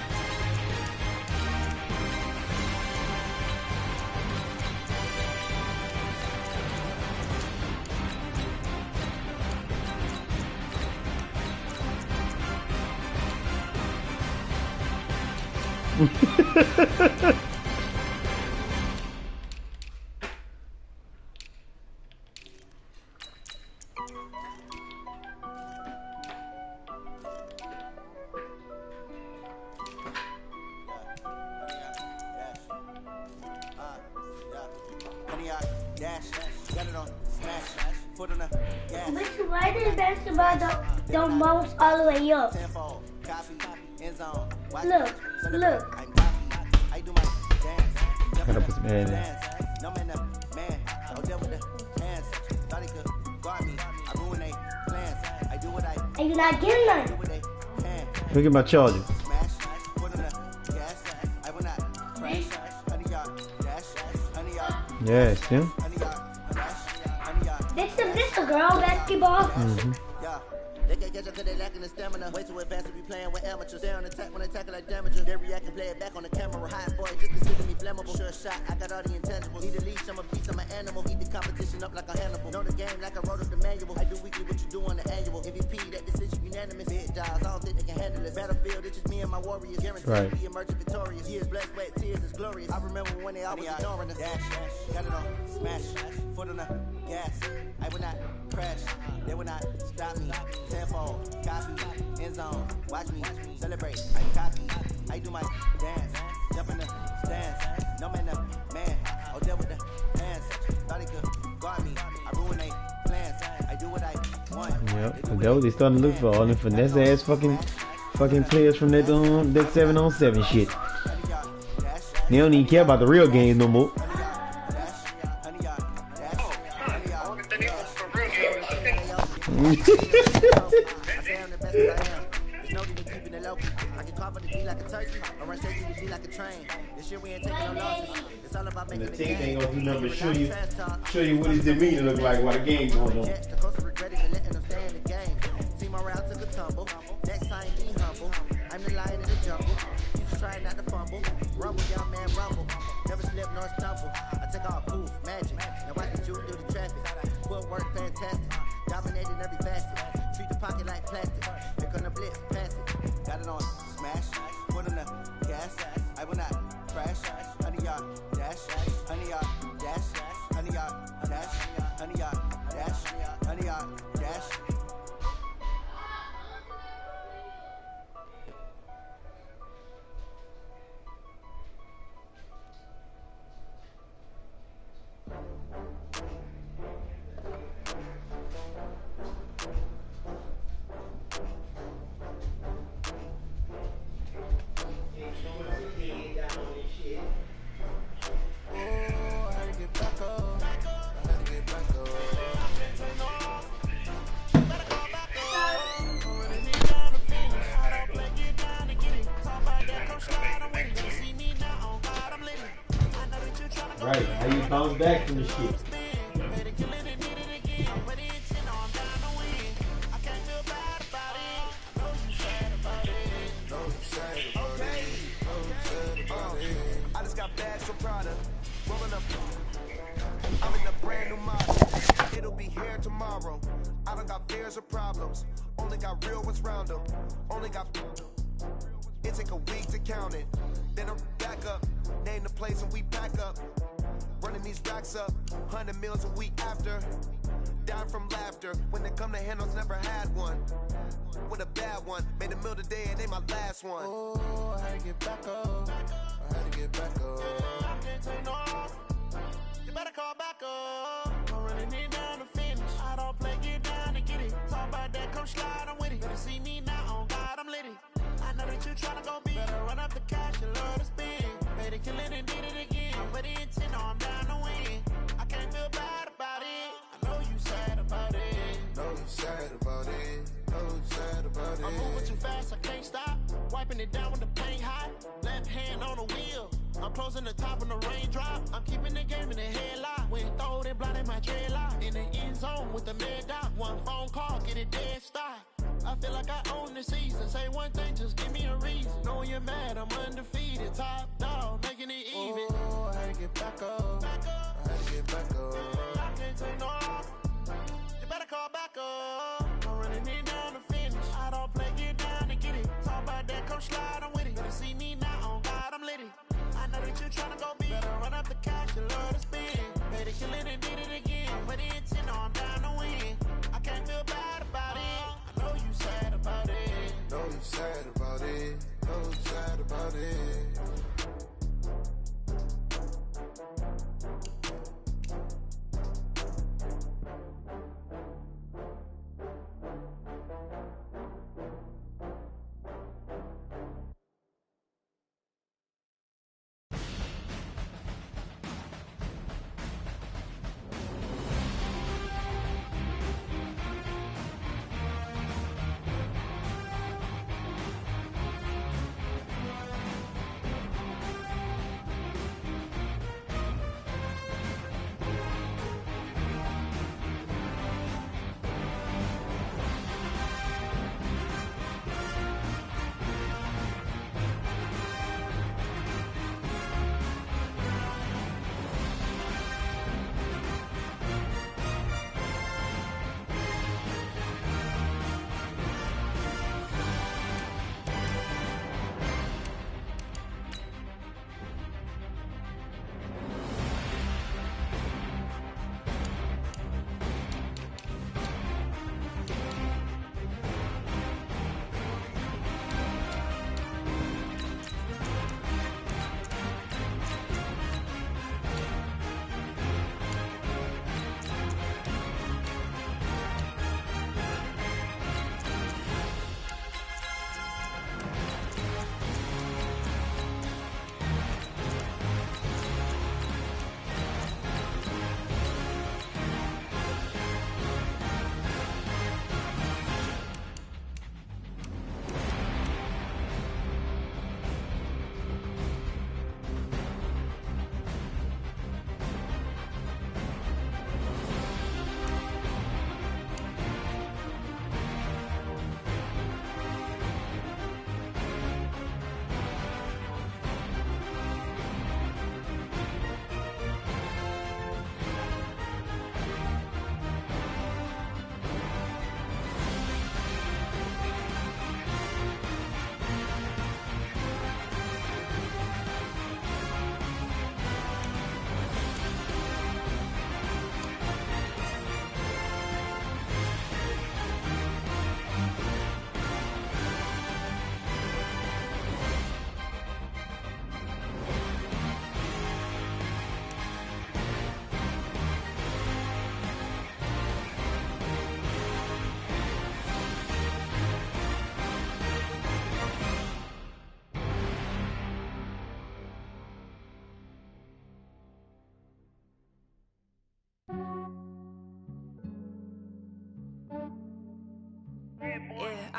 Victor, why did basketball don't bounce all the way up? Look, look. Gotta put some air in there. And you're not getting none. Look at my charger. Yeah, Tim. This a girl basketball. Mm-hmm. They can't catch up cause they lacking the stamina. Way too advanced to be playing with amateurs. Stay on attack when they tackle like damages. They react and play it back on the camera. Hot boy, just consider me flammable. Sure shot, I got all the intangibles. Need a leash, I'm a beast, I'm an animal. Eat the competition up like a Hannibal. Know the game like I wrote up the manual. I do weekly what you do on the annual. MVP, that decision unanimous. Big jobs, I don't think they can handle this. Battlefield, it's just me and my warriors. Guaranteed Right. to be emerging victorious. Years, blood, sweat, tears, is glorious. I remember when they always ignoring us. Dash, got it on, smash, foot on the gas. I will not crash, they will not stop me. Tenfold, copy, end zone, watch me celebrate. I cocky, I do my dance, jump in the stands. No man, the man, I'll deal with the hands. Thought he could guard me, I ruin they plans. I do what I want. Yep. That what they starting to look for. All them finesse ass fucking players from that 7-on-7 shit. They don't even care about the real game no more. Cover the beat like a turkey. I run straight to the beat like a train. This shit we ain't taking no losses. It's all about making And the the team game. ain't gonna do nothing but show you what his demeanor look like while the game going on. The coast of regret is letting them stay in the game. See my route took a tumble. Next time be humble. I'm the lion in the jungle. You just try not to fumble. Rumble, young man, rumble. Never slip nor stumble. I take off poof, magic. Now watch the juke through the traffic. Footwork fantastic. Dominating every facet. Treat the pocket like plastic. Here come the blitz, pass it. Got it on smash. Foot on the gas. I will not crash. 100 yard dash. 100 yard dash. 100 yard dash. 100 yard dash. 100 yard dash. Right, how you bounce back from the shit. I just got bags from Prada. Rolling up. I'm in a brand new model. It'll be here tomorrow. I don't got fears or problems. Only got real ones round them. Only got. It take a week to count it. Then I'm back up. Name the place and we pack up. Running these racks up. 100 meals a week after. Dying from laughter. When it come to handles, never had one. With a bad one. Made a meal today and they my last one. Oh, I had to get back up. I had to get back up. I can't take no off. You better call back up. I'm running it down to finish. I don't play, get down to get it. Talk about that, come slide, I'm with it. Better see me now, on God, I'm litty. I know that you tryna go big. Better run up the cash, you love to spend. Made it, kill it, and did it again. I'm with the intent, no, I'm down to win. I can't feel bad about it. I know you sad about it. Know you sad about it. Know you sad about it. I'm moving too fast, I can't stop. Wiping it down with the paint hot. Left hand on the wheel. I'm closing the top on the raindrop. I'm keeping the game in the headlock. When throwed and blinded my dreadlock. In the end zone with the mad dot. One phone call, get it dead stop. I feel like I own the season. Say one thing, just give me a reason. Knowing you're mad, I'm undefeated. Top dog, making it even. Oh, I had to get back up. I had to get back up. I can't take no off. You better call back up. I'm running it down to finish. I don't play, get down to get it. Talk about that, come slide, I'm with it. Better see me now, on God, I'm litty. I know that you tryna go big. Better run up the cash, you love to spend. Made it, kill it, and did it again. But the intent, no, I'm down to win. I can't feel bad about it. I know you sad about it. Know you sad about it. Know you sad about it.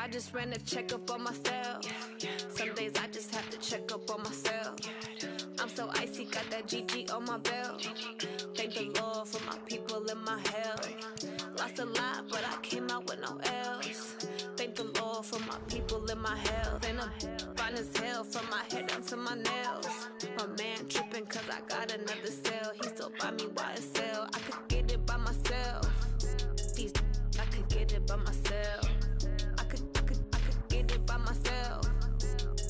I just ran a checkup on myself. Some days I just have to check up on myself. I'm so icy, got that GG on my belt. Thank the Lord for my people in my health. Lost a lot, but I came out with no L's. Thank the Lord for my people in my health. And I'm fine as hell from my head down to my nails. My man tripping cause I got another cell. He still buy me YSL. I could get it by myself. These I could get it by myself. I could get it by myself.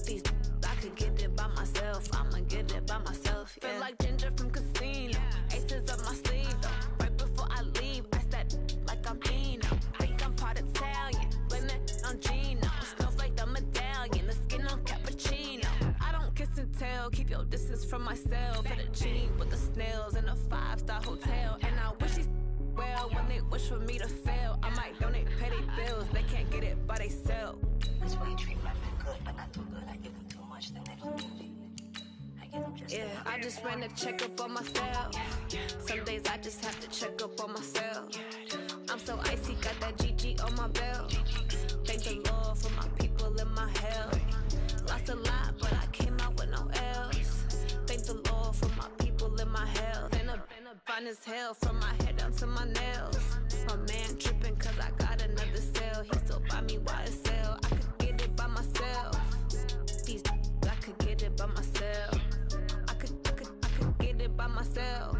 These I could get it by myself. I'ma get it by myself. Yeah. Feel like Ginger from Casino. Aces up my sleeve though. Right before I leave, I said like I'm Dino. Think I'm part Italian. Blame that on Gino. Smells like the medallion. The skin on cappuccino. I don't kiss and tell. Keep your distance from myself. At a genie with the snails in a 5-star hotel. And I wish he's well when they wish for me to fail. I might donate petty bills. They can't get it by they self. That's why you treat my men good, but not too good. I give them too much, then they don't give me. I give them just I just ran a checkup on myself. Some days I just have to check up on myself. I'm so icy, got that GG on my belt. Thank the Lord for my people in my health. Lost a lot, but I came out with no L's. Thank the Lord for my people in my health. And I'm fine as hell from my head down to my nails. My man tripping cause I got another cell. He still buy me YSL. I could get it by myself. These I could get it by myself. I could get it by myself.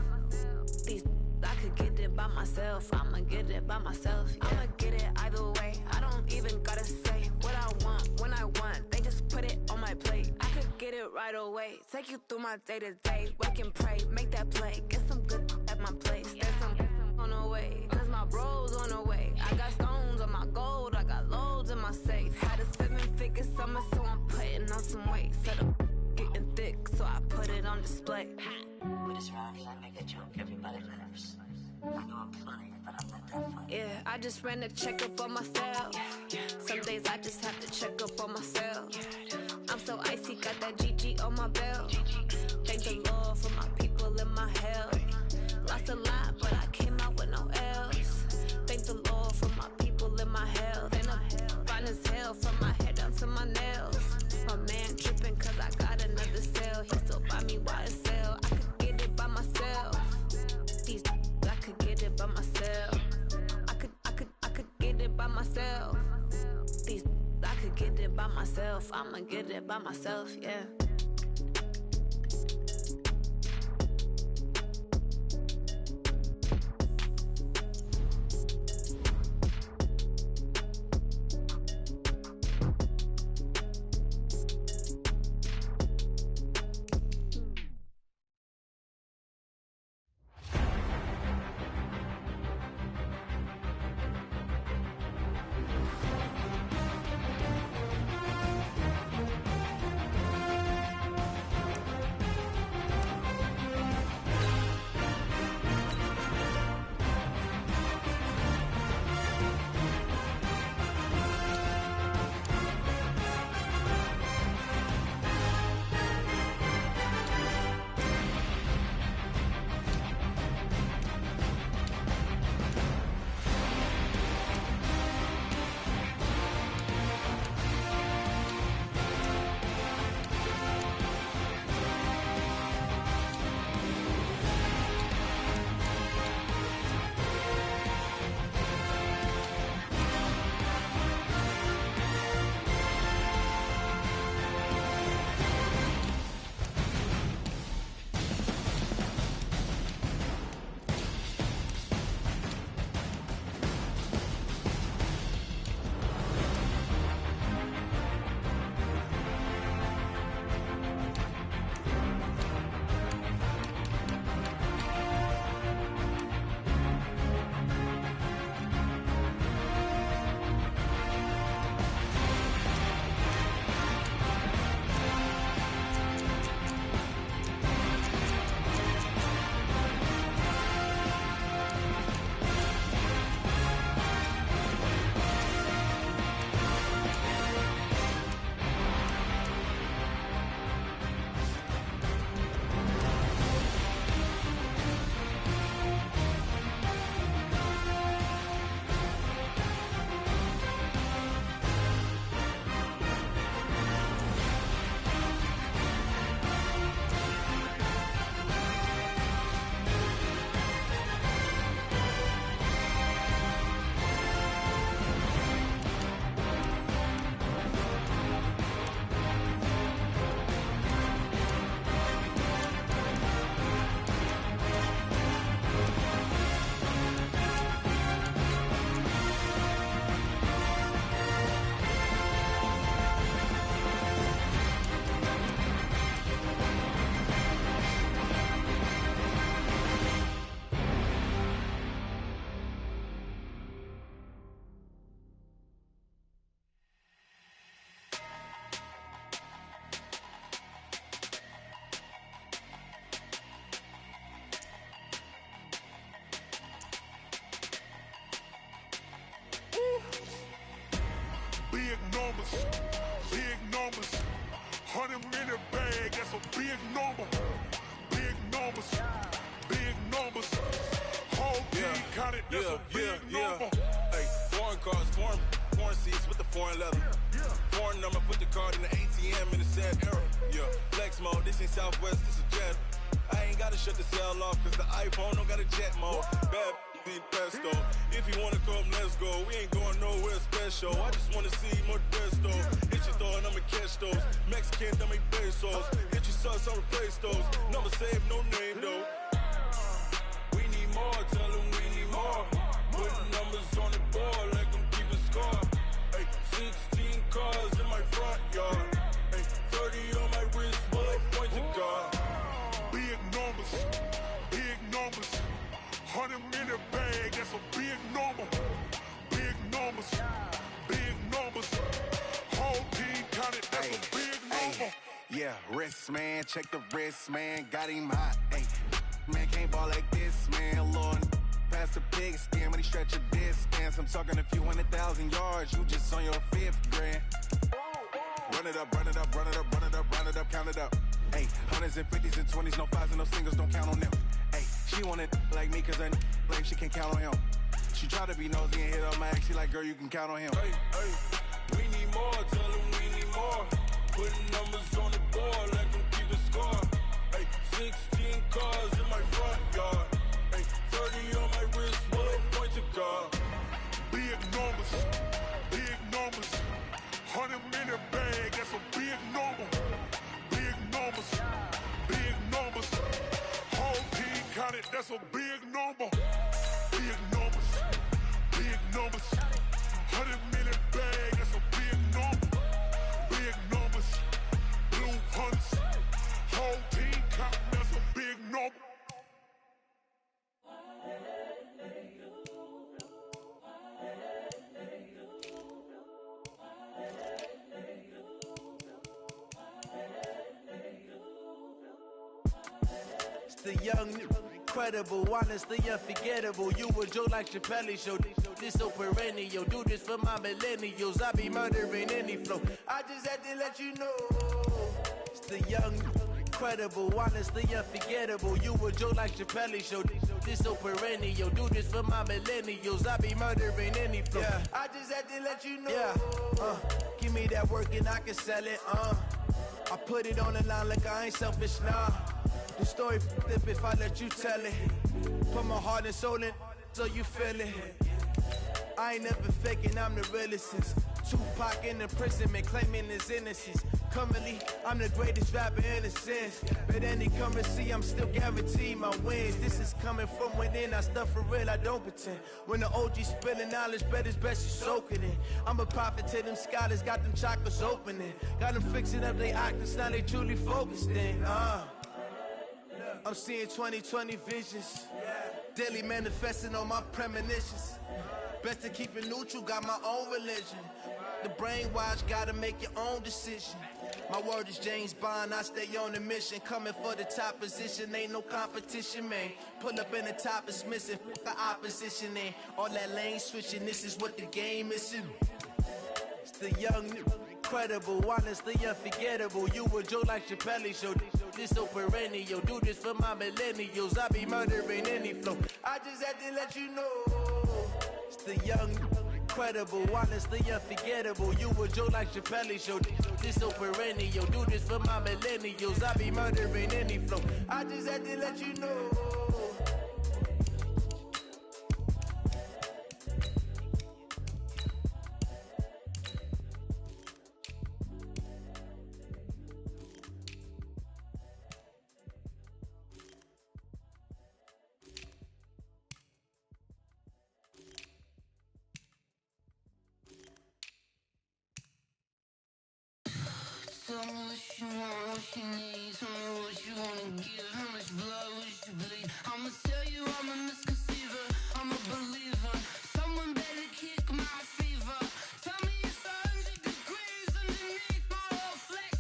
These I could get it by myself. I'ma get it by myself. Yeah. I'ma get it either way. I don't even gotta say what I want when I want. They just put it on my plate. I could get it right away. Take you through my day to day. Wake and pray, make that play. Get some good at my place. There's some on the way. Cause my bro's on the way. I got stones on my gold. I got loads in my safe. Had a 7-figure summer, so I'm putting on some weight. Set up getting thick, so I put it on display. With this round here, I make a joke. Everybody laughs. I know I'm funny, but I'm not that funny. Yeah, I just ran a checkup on myself. Some days I just have to check up on myself. I'm so icy, got that GG on my belt. Thank the Lord for my people in my health. Lost a lot, but I came out with no L's. Thank the Lord for my people in my health. And I'm fine as hell from my head down to my nails. My man tripping cause I got another cell. He still buy me YSL. I could get it by myself. These I could get it by myself. I could get it by myself. These I could get it by myself. I'ma get it by myself, yeah. numbers. Whole team counted, that's a big number. Hey, foreign cars, foreign seats with the foreign leather. Foreign number, put the card in the ATM in the sad era. Yeah, flex mode, this ain't Southwest, this is Jet. I ain't gotta shut the cell off, cause the iPhone don't got a jet mode. Bad beat pesto. If you wanna come, let's go. We ain't going nowhere special. I just wanna see more Modesto. Hit your thought, I'ma catch those. Mexican, dummy pesos. Hit your sauce, I'll replace those. Number save, no name though. We need more, tell them we need more. Putting numbers on the board, like them keep a score. Hey, 16 cars in my front yard. Hey, 30 on my wrist, bullet point to God. Big numbers, big numbers. 100 in the bag, that's a big number. Big numbers, big numbers. Whole team counted, that's a big number. Yeah, wrist man, check the wrist man, got him hot. Ay, man can't ball like this, man. Lord, past the pig skin when he stretch a distance. I'm talking a few 100,000 yards, you just on your 5th grand. Run it up, run it up, run it up, run it up, run it up, count it up. Hey, 100s and 50s and 20s, no 5s and no singles, don't count on them. Hey, she want it like me, cause I like she can't count on him. She try to be nosy and hit up my ex, she like, girl, you can count on him. Hey, we need more, tell them we need more. Putting numbers on the board, like them keep a score. Hey, 16 cars in my front yard. Hey, 30 on my wrist, bullet point to God. Big numbers, big numbers. 100 in the bag, that's a big number. Big numbers, big numbers. Whole team counted, that's a big number. Big numbers, big numbers. 100 in the bag, that's a big number. Big numbers, blue hunts. Whole team counting, that's a big number. The young, incredible, honestly unforgettable. You a joke like Chappelle show. This so perennial. Do this for my millennials. I be murdering any flow. I just had to let you know. It's the young, incredible, honestly unforgettable. You a joke like Chappelle show. This so perennial. Do this for my millennials. I be murdering any flow. Yeah. I just had to let you know. Yeah. Give me that work and I can sell it. I put it on the line like I ain't selfish, nah. The story flip if I let you tell it. Put my heart and soul in so you feel it. I ain't never faking, I'm the realest since Tupac in imprisonment, claiming his innocence. Currently, I'm the greatest rapper in a sense. But any currency, I'm still guaranteed my wins. This is coming from within, I stuff for real, I don't pretend. When the OG spilling knowledge, bet it's best you soak it in. I'm a prophet to them scholars, got them chakras opening. Got them fixing up they octaves, now they truly focused in. I'm seeing 2020 visions. Daily manifesting on my premonitions. Best to keep it neutral, got my own religion. The brainwash, gotta make your own decision. My word is James Bond, I stay on a mission. Coming for the top position, ain't no competition, man. Pull up in the top, it's missing, the opposition ain't. All that lane switching, this is what the game is. It's the young, incredible, honestly unforgettable. You a joke like Chappelle show. This so perennial. Do this for my millennials. I be murdering any flow. I just had to let you know. It's the young, incredible, honestly unforgettable. You a joke like Chappelle show. This so perennial. Do this for my millennials. I be murdering any flow. I just had to let you know. Tell me what you want, what you need. Tell me what you wanna give. How much blood would you bleed? I'ma tell you I'm a misconceiver. I'm a believer. Someone better kick my fever. Tell me it's 100 degrees underneath my whole flesh.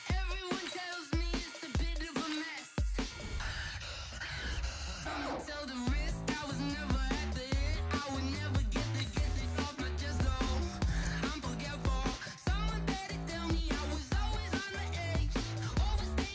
Everyone tells me it's a bit of a mess. I'ma tell the risk I was never at the end. I would never get this off my chest though. I'm forgetful. Someone better tell me I was always on the edge. Overstaying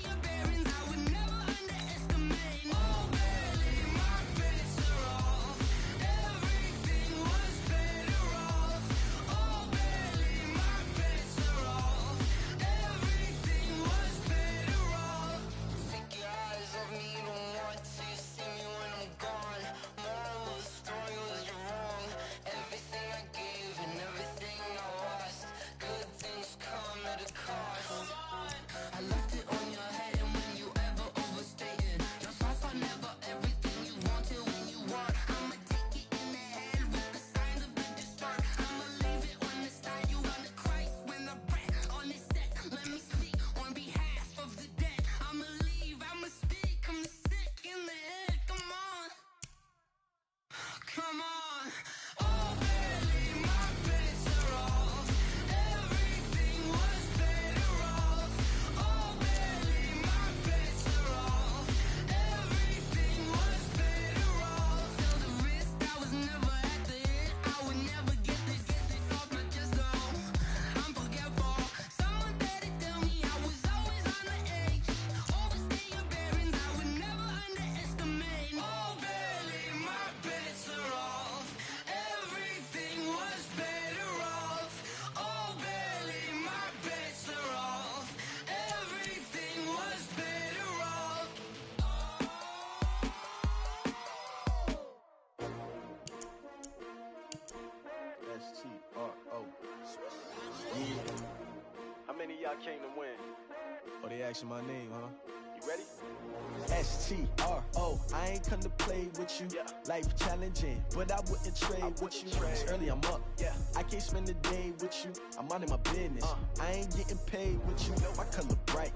I came to win. Oh, they asking my name, huh? You ready? STRO, I ain't come to play with you. Life challenging, but I wouldn't trade with you. It's early, I'm up. I can't spend the day with you. I'm minding my business. I ain't getting paid with you. My color bright.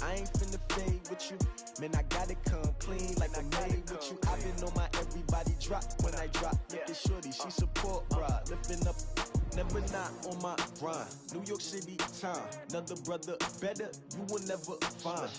I ain't finna fade with you. Man, I gotta come clean like I made with you. I've been on my everybody drop when I drop. Look at shorty, she support bra. Lifting up, never not on my grind. New York City time, another brother better, you will never find.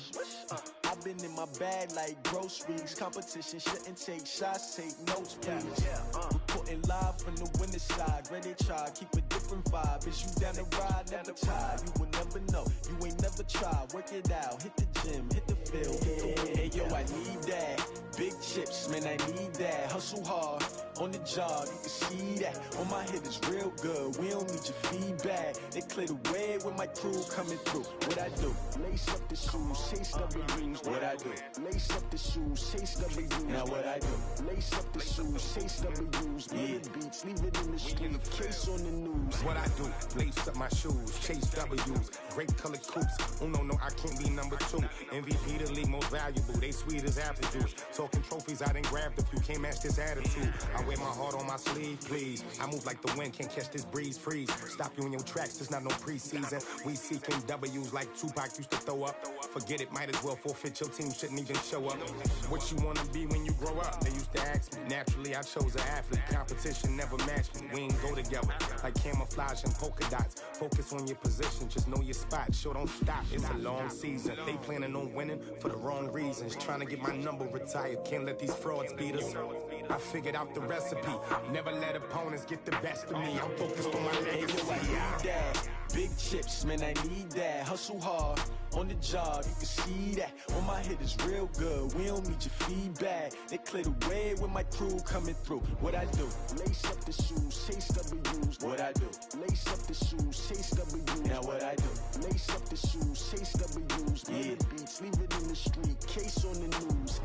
I've been in my bag like groceries. Competition shouldn't take shots, take notes, please. Reporting live from the winter side. Ready to try, keep a different vibe. Is you down the ride, never tired. You will never know, you ain't never tried. Work it out, hit the gym, hit the field, hit the wind. Hey yo, I need that. Big chips, man, I need that. Hustle hard, on the job, you can see that. On my head is real good, we don't need your feedback. They clear the way when my crew coming through. What I do? Lace up the shoes, chase W's. What I do? Lace up the shoes, chase W's. Now what I do? Lace up the shoes, chase W's. Yeah, beats, leave it in the street, case on the news. What I do? Lace up my shoes, chase W's. Great colored coops. Oh no, I can't be number 2. MVP the league most valuable. They sweet as apple juice. Talking trophies, I done grabbed a few. Can't match this attitude. I wear my heart on my sleeve, please. I move like the wind, can't catch this breeze, freeze. Stop you in your tracks, there's not no preseason. We seeking W's like Tupac used to throw up. Forget it, might as well forfeit. Your team shouldn't even show up. What you wanna be when you grow up? They used to ask me. Naturally, I chose an athlete. Competition never matched me. We ain't go together like camouflage and polka dots. Focus on your position, just know your spot. Sure, don't stop. It's a long season. They planning on winning for the wrong reasons. Trying to get my number retired. Can't let these frauds beat us. I figured out the recipe. Never let opponents get the best of me. I'm focused on my legacy. Big chips, man, I need that. Hustle hard, on the job, you can see that. On my head is real good, we don't need your feedback. They clear the way when my crew coming through. What I do? Lace up the shoes, chase W's. What I do? Lace up the shoes, chase W's. Now what I do? Lace up the shoes, chase W's. Yeah, beats, leave it in the street, case on the news.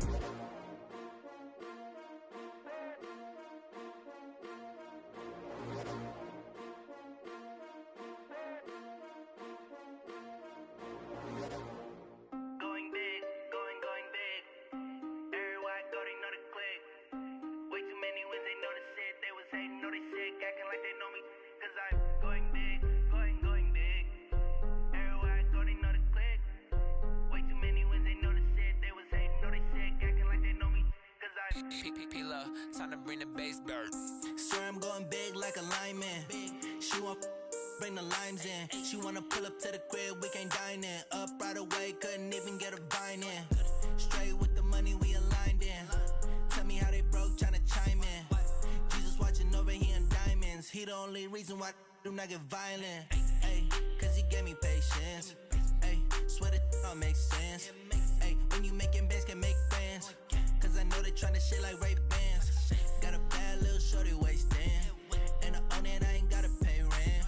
Time to bring the bass bird. Swear I'm going big like a lineman. She want bring the limes in. She wanna pull up to the crib, we can't dine in. Up right away, couldn't even get a vine in. Straight with the money we aligned in. Tell me how they broke, tryna chime in. Jesus watching over here in diamonds. He the only reason why I do not get violent. Ay, cause he gave me patience. Ay, swear that all makes sense. Ay, when you making bands, can make friends. Cause I know they tryna shit like Ray Bans. Got a bad little shorty wasting. And I own it, I ain't gotta pay rent.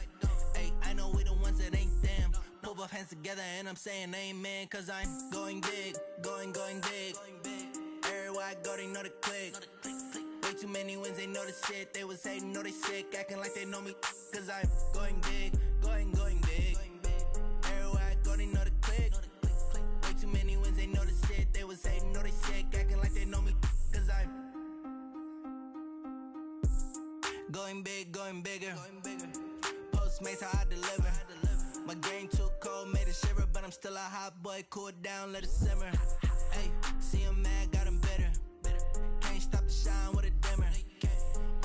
Ay, I know we the ones that ain't them. Pull both hands together and I'm saying amen. Cause I'm going big, going big. Everywhere I go, they know the click. Way too many wins, they know the shit. They was hating, know they sick, acting like they know me. Cause I'm going big, going big. Everywhere I go, they know the click. Way too many wins, they know the shit. They was hating, know they sick, acting like they know me. Cause I'm going big, going bigger. Postmates, how I deliver. My game too cold, made it shiver. But I'm still a hot boy, cool it down, let it simmer. Hey, see him mad, got him bitter. Can't stop the shine with a dimmer.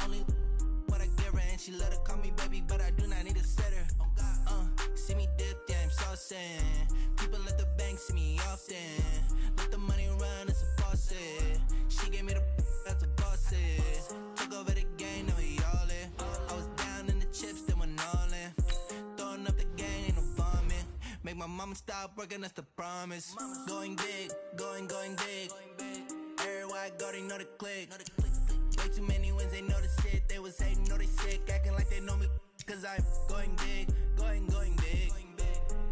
Only what I give her, and she let her call me baby, but I do not need a sitter. See me dip, yeah, I'm saucing. People at the bank see me often. Let the money run, it's a faucet. She gave me the that's a boss it. Took over the game, now we all in. I was down in the chips, then went all in. Throwing up the game, ain't no vomit. Make my mama stop working, that's the promise. Going big, going big. Everywhere I go, they know the click. Way too many wins, they know the shit. They was hating, know they sick, acting like they know me. Cause I'm going big, going big.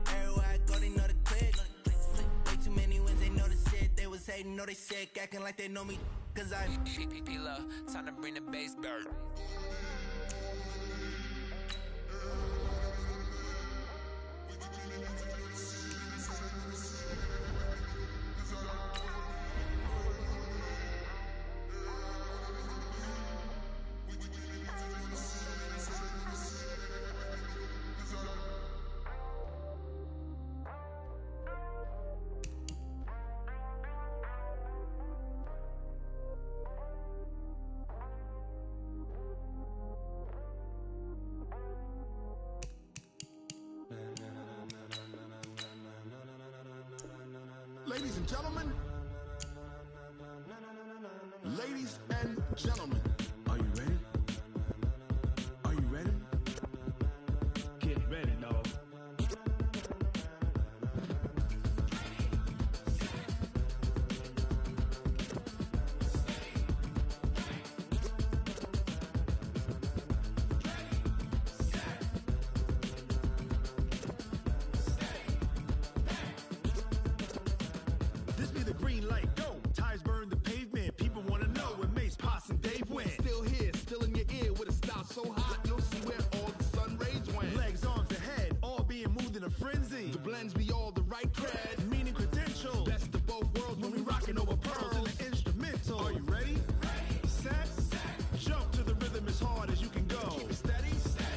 Everywhere I go, they know the click. Way too many wins, they know the shit. They was hating, know they sick, acting like they know me. Cause I'm P-P-P-Love, time to bring the bass bird. Ladies and gentlemen. Ladies and gentlemen. Are you ready? Are you ready? Get ready, dog. This be the green light, go. Tires burn the pavement. People want to know where Mace, Pops, and Dave went. Still here, still in your ear with a style so hot, you'll see where all the sun rays went. Legs, arms, and head, all being moved in a frenzy. The blends be all the right cred, meaning credentials. Best of both worlds when we rockin' over pearls in the instrumental. Are you ready? Set, jump to the rhythm as hard as you can go. Keep it steady,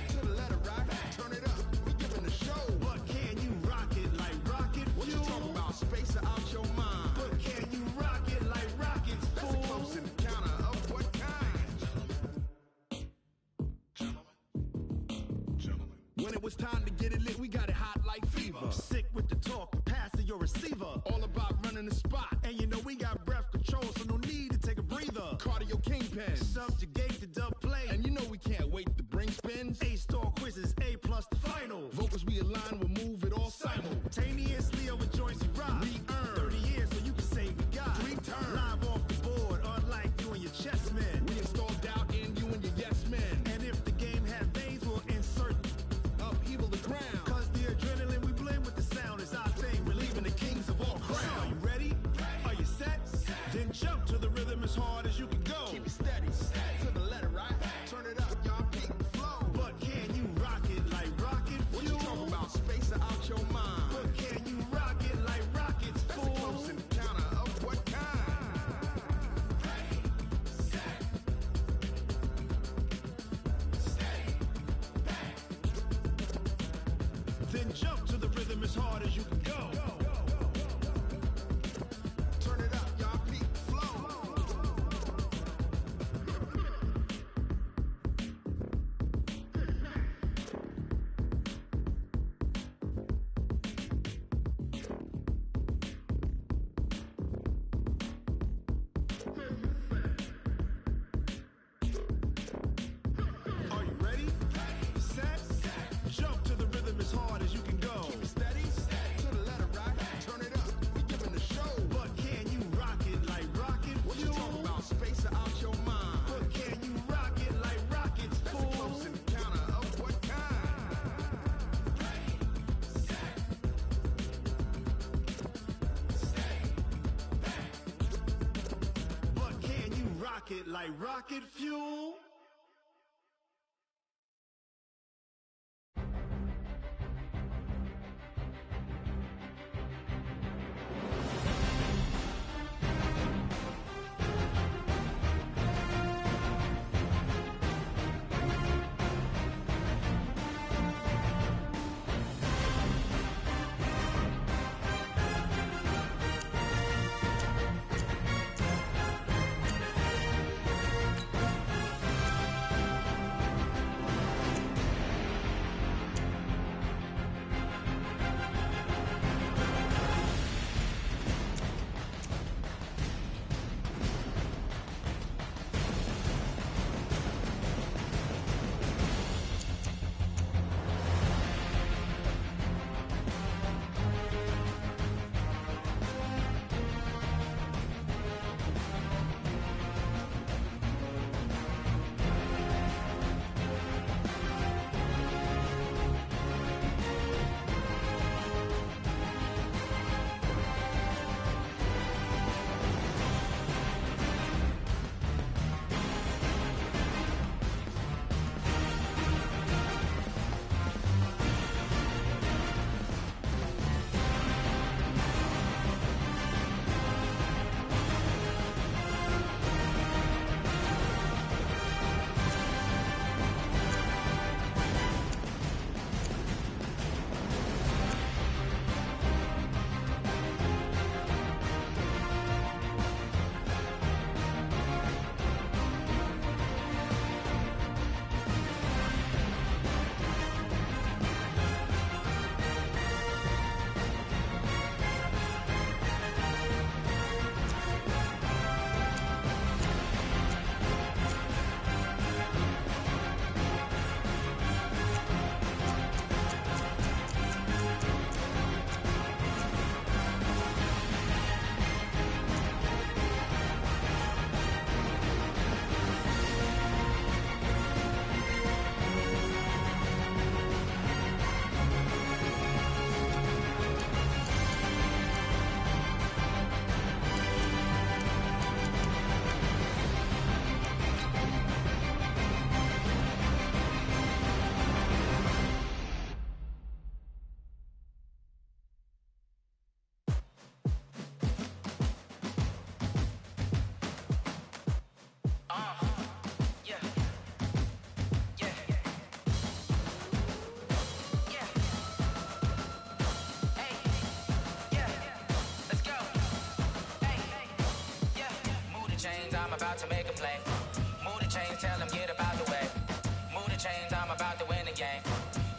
to the letter right, turn it up, we giving a show. But can you rock it like rocket fuel? What you talking about, space or out your mind? But can you rock it like rockets, fool? That's a close encounter of what kind? Gentlemen. When it was time to get it lit, we got it hot like fever. Sick with the talk, passing your receiver. All about running the spot. And you know we got breath control, so no need to take a breather. Cardio kingpin. Subjugate the dub play. And you know we can't wait to bring spins. A-star quizzes, A+ the final. Vocals we align, we'll move it all simultaneously over joints we rock. We earn 30 years so you can say we got 3 turns. Live off the board, unlike you and your chess men. We install doubt in you and your yes men. And if the game had veins, we'll insert upheaval the ground. Cause the adrenaline we blend with the sound is our thing. We're leaving the kings of all crowns. So are you ready? Are you set? Then jump to the rhythm as hard as you can go. Keep it steady, to the letter right. Turn it up, y'all peak the flow. But can you rock it like rocket fuel? What you talking about, space or out your mind? But can you rock it like rockets, That's fool? a close encounter of what kind? Then jump to the rhythm as hard as you can go. Turn it up, y'all peak the flow. Are you ready? Set, jump to the rhythm as hard as you can go. Keep it steady, to the letter right. Turn it up, we giving the show. But can you rock it like rocket What you fuel? talking about, space or out your mind? But can you rock it like rockets, That's a fool? close encounter of what kind? But can you rock it like rocket fuel? I'm about to make a play. Move the chains, tell them get about the way. Move the chains, I'm about to win the game.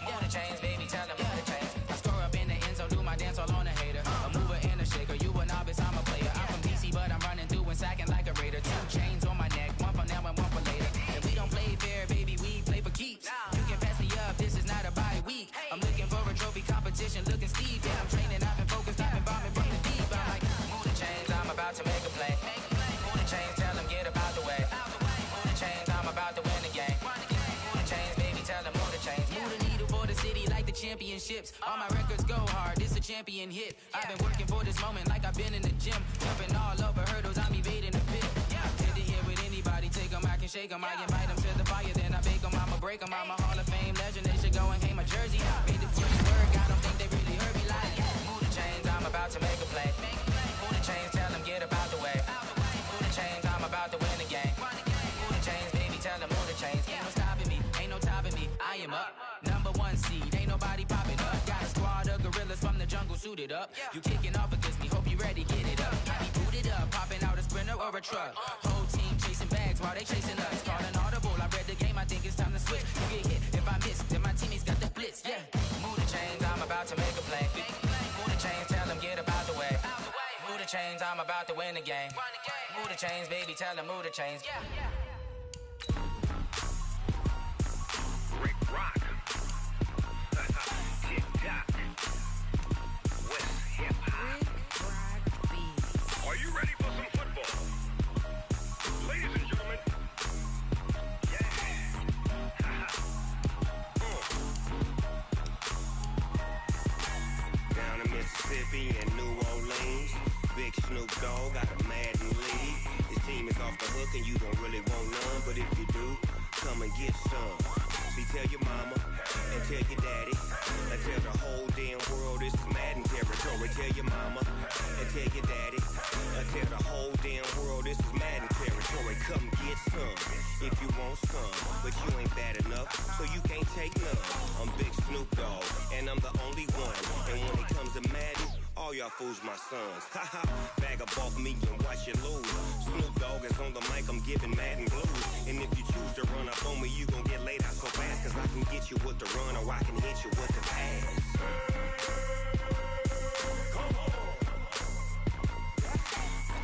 Move the chains, baby, tell them move the chains. I score up in the end zone, do my dance all on a hater. A mover and a shaker, you a novice, I'm a player. I'm from DC, but I'm running through and sacking like a raider. 2 chains on my neck, one for now and one for later. And we don't play fair, baby, we play for keeps. You can pass me up, this is not a bye week. I'm looking for a trophy competition, looking steep. And I'm training, I've been focused, I've been bombing from the deep. I'm like, move the chains, I'm about to make a play. Move the chains, tell them get about the way. Move the chains, I'm about to win the game. Move the chains, baby, tell them move the chains. Move the needle for the city like the championships. All my records go hard, this a champion hit. I've been working for this moment like I've been in the gym. Jumping all over hurdles, I'm evading the pit. Hit the hit with anybody, take them, I can shake them. I invite them to the fire, then I bake them. I'ma break them, I'm a Hall of Fame legend. They should go and hang my jersey. Made the first work, I don't think they really heard me like. Move the chains, I'm about to make a play. Move the chains, tell them get about the way. Move the chains, I'm about to win the game. Move the chains, baby, tell them move the chains. Ain't no stopping me, ain't no topping me. I am up, #1 seed, ain't nobody popping up. Got a squad of gorillas from the jungle suited up. You kicking off against me, hope you ready, get it up. I be booted up, popping out a sprinter or a truck. Whole team chasing bags while they chasing us. Calling audible, I read the game, I think it's time to switch. You get hit, if I miss, then my teammates got the blitz, yeah. Move the chains, I'm about to make a play. Move the chains, tell them get about the way. Move the chains, I'm about to win the game. Move the chains, baby, tell them move the chains. Rick Rock. Tick-tock. West hip-hop. Are you ready for some football? Ladies and gentlemen. Yeah. Down in Mississippi and New Orleans, Big Snoop Dogg got a Madden lead. His team is off the hook and you don't really want none, but if you do, come and get some. See, tell your mama and tell your daddy and tell the whole damn world this is Madden territory. Tell your mama and tell your daddy and tell the whole damn world this is Madden territory. Come get some if you want some, but you ain't bad enough, so you can't take none. I'm Big Snoop Dogg and I'm the only one. And when it comes to Madden, all y'all fools my sons. Haha, bag up off me and watch you lose. Snoop Dogg is on the mic, I'm giving Madden blues. And if you choose to run up on me, you gon' get laid out so fast. Cause I can get you with the run or I can hit you with the pass.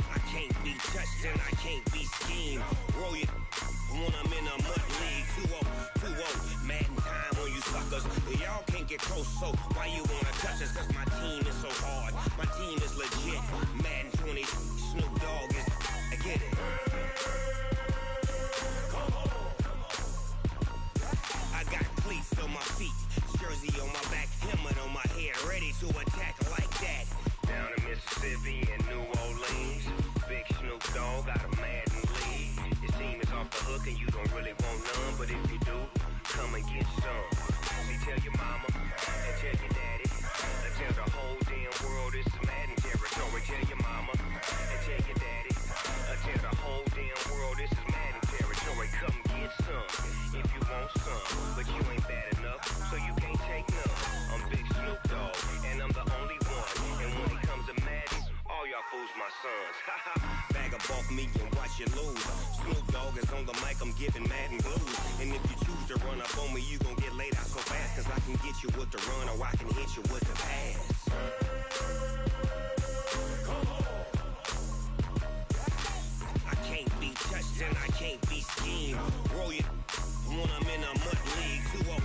I can't be touched and I can't be schemed. Roll you when I'm in a mud league. 2-0, Madden time on you suckers. Y'all can't get close, so why you wanna touch us? Cause my team is so hard, my team is legit. Madden 20, Snoop Dogg is, I get it. I got cleats on my feet, jersey on my back, helmet on my head, ready to attack like that. Down in Mississippi and New Orleans, Big Snoop Dogg got a Madden lead. His team is off the hook and you don't really want none, but if you do, come and get some. See, tell your mama and tell your daddy and tell the whole damn world this is Madden territory. Tell your mama and tell your daddy and tell the whole damn world this is Madden territory. Come get some if you want some, but you ain't bad enough, so you can't take none. I'm Big Snoop Dogg and I'm the only one. And when it comes to Madden, all y'all fools my sons. Haha, bag up off me and watch you lose. Snoop Dogg is on the mic, I'm giving Madden blues. And if you choose to run up on me, you gon' get laid out so fast. Cause I can get you with the run or I can hit you with the pass. I can't be touched and I can't be schemed. Roll you when I'm in a mud league. 2-0,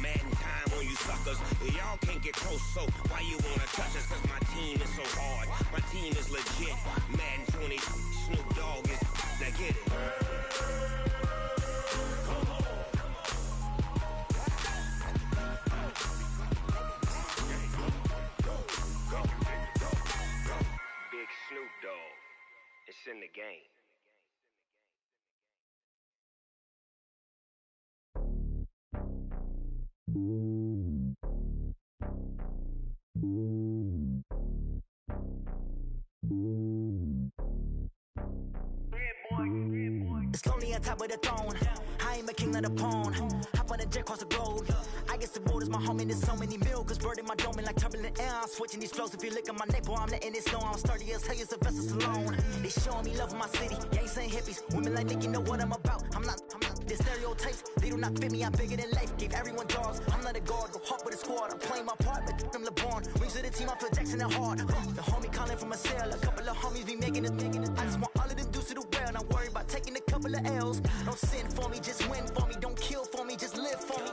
Madden time on you suckers. Y'all can't get close, so why you wanna touch us? Cause my team is so hard, my team is legit. Madden 20, Snoop Dogg is, now get it. Big Snoop Dogg, it's in the game. Slowly on top of the throne, I ain't a king, not a pawn. Hop on a jet, cross the globe. I guess the road is my home and there's so many milk. Bird in my dome and like turbulent air. I'm switching these flows. If you look at my neck, boy, I'm letting it snow. I'm sturdy as hell, it's a vessel alone. They showing me love in my city. Gangs ain't hippies. Women like Nick, you know what I'm about. I'm not. The stereotypes, they do not fit me. I'm bigger than life. Gave everyone jobs. I'm not a guard. Go hard with a squad. I'm playing my part, but them LeBron. Rings to the team, I feel Jackson and hard. The homie calling from a cell. A couple of homies be making it. I just want all of them dudes to the well. Not worry about taking a couple of L's. Don't sin for me, just win for me. Don't kill for me, just live for me.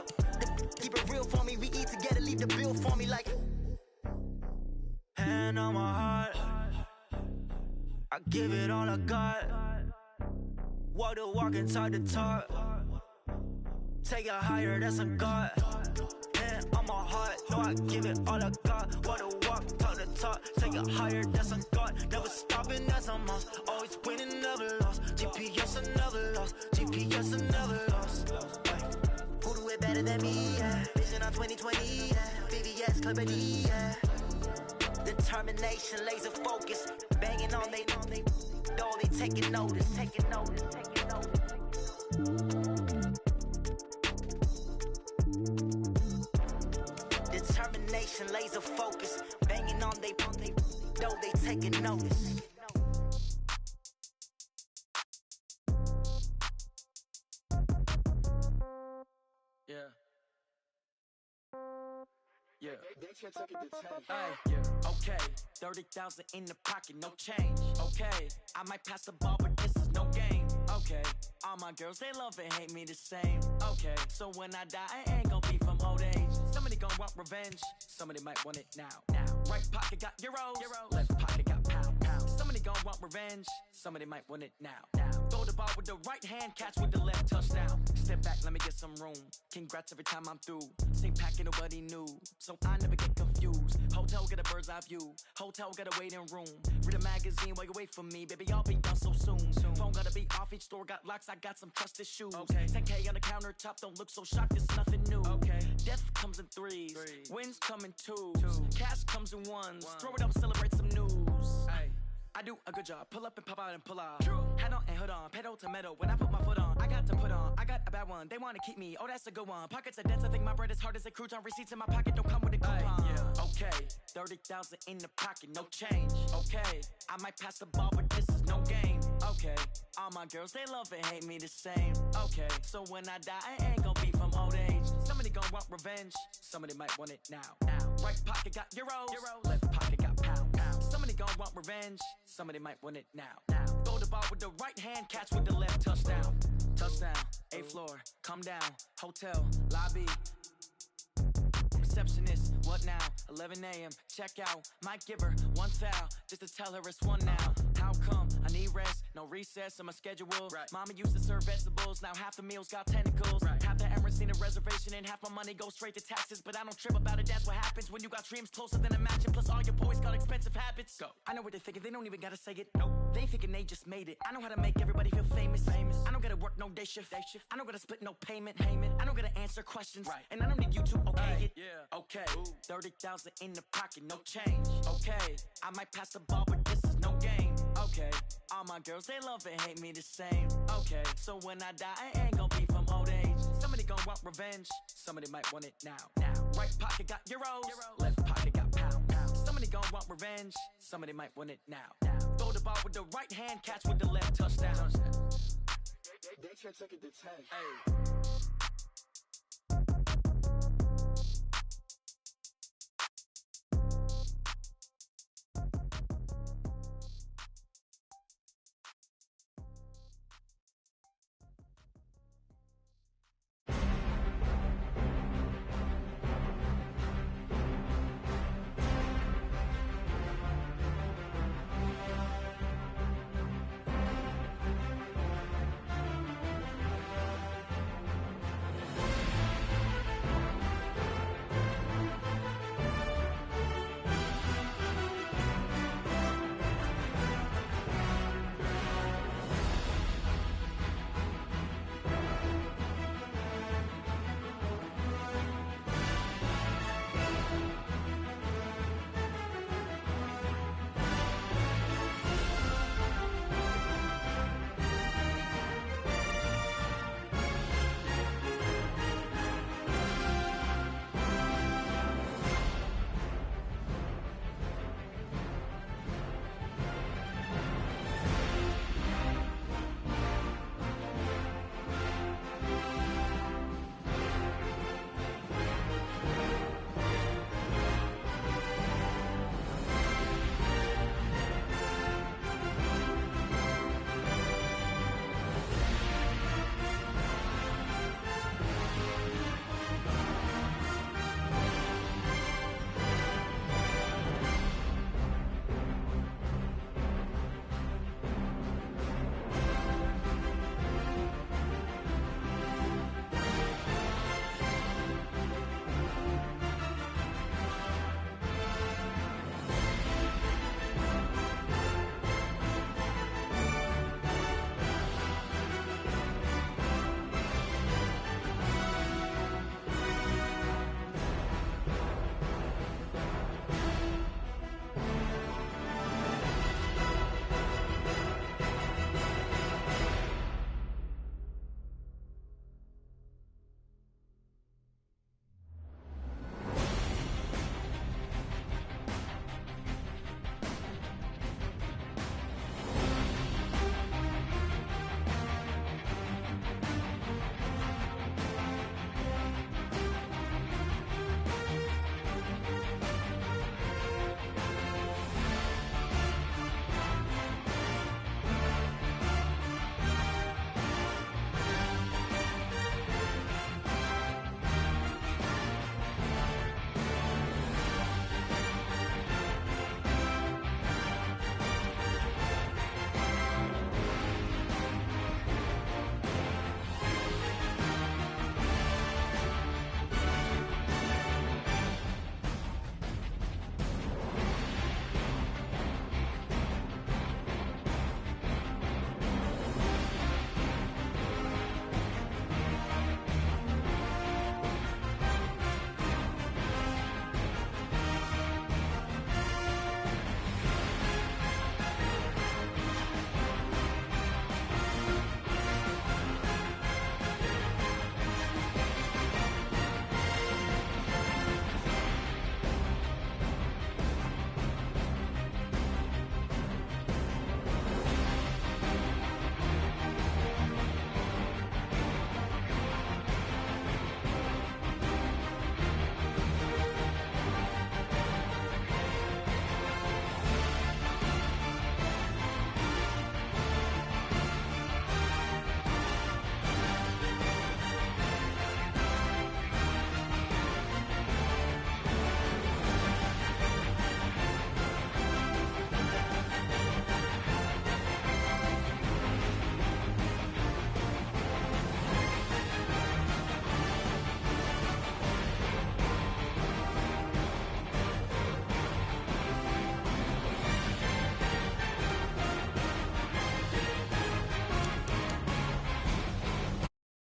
Keep it real for me. We eat together, leave the bill for me like. Hand on my heart, I give it all I got. Walk the walk and talk the talk. Take it higher, that's a God. Hand on my heart, no, I give it all I got. Walk the walk, talk the talk. Take it higher, that's a God. Never stopping, that's a must. Always winning, never lost. GPS, I never lost. GPS, I never lost. Who do it better than me? Yeah. Vision on 2020, yeah. VVS, Clippity, yeah. Determination, laser focus. Banging on they know they taking notice. Determination, laser focus. Banging on they know they taking notice. Yeah. Yeah. Hey, yeah. Okay. 30,000 in the pocket, no change. Okay. I might pass the ball, but this is no game. Okay. All my girls, they love and hate me the same. Okay. So when I die, I ain't gon' be from old age. Somebody gon' want revenge. Somebody might want it now. Right pocket got euros. Left pocket got pound. Somebody gon' want revenge. Somebody might want it now. Throw the ball with the right hand, catch with the left, touchdown. Step back, let me get some room. Congrats every time I'm through. Same packet, nobody knew. So I never get confused. Hotel get a bird's eye view. Hotel got a waiting room. Read a magazine while you wait for me. Baby, I'll be done so soon. Phone gotta be off, each store got locks. I got some trusted shoes. Okay. 10K on the countertop, don't look so shocked, it's nothing new. Okay. Death comes in threes. Wins come in twos. Cash comes in ones. Throw it up, celebrate some news. Ay. I do a good job. Pull up and pop out and pull off. Head on and hood on. Pedal to metal. When I put my foot on, I got to put on. I got a bad one. They want to keep me. Oh, that's a good one. Pockets are dense. I think my bread is hard as a crouton. Receipts in my pocket don't come with a coupon. Yeah. Okay. 30,000 in the pocket. No change. Okay. I might pass the ball, but this is no game. Okay. All my girls, they love and hate me the same. Okay. So when I die, I ain't gonna be from old age. Somebody gon' want revenge. Somebody might want it now. Right pocket got euros. Left pocket got pound. Somebody gon' want revenge. Somebody might want it now. Throw the ball with the right hand, catch with the left, touchdown. Touchdown, 8th floor, come down, hotel, lobby. Receptionist, what now? 11 a.m., check out. Might give her one foul, just to tell her it's one now. How come? I need rest, no recess in my schedule. Right. Mama used to serve vegetables, now half the meals got tentacles. Right. Half the Emirates need a reservation and half my money goes straight to taxes. But I don't trip about it, that's what happens when you got dreams closer than a mansion. Plus all your boys got expensive habits. Go. I know what they're thinking, they don't even gotta say it. Nope. They ain't thinking they just made it. I know how to make everybody feel famous. I don't gotta work no day shift. I don't gotta split no payment. I don't gotta answer questions. Right. And I don't need you to okay it. Yeah. Okay. 30,000 in the pocket, no change. Okay. I might pass the ball, but this is no game. Okay. All my girls, they love and hate me the same. Okay. So when I die, I ain't gonna be from old age. Somebody gon' want revenge. Somebody might want it now. Right pocket got euros. Left pocket got pound. Somebody gon' want revenge. Somebody might want it now. Throw the ball with the right hand, catch with the left, touchdown. They can't take it to 10. Hey.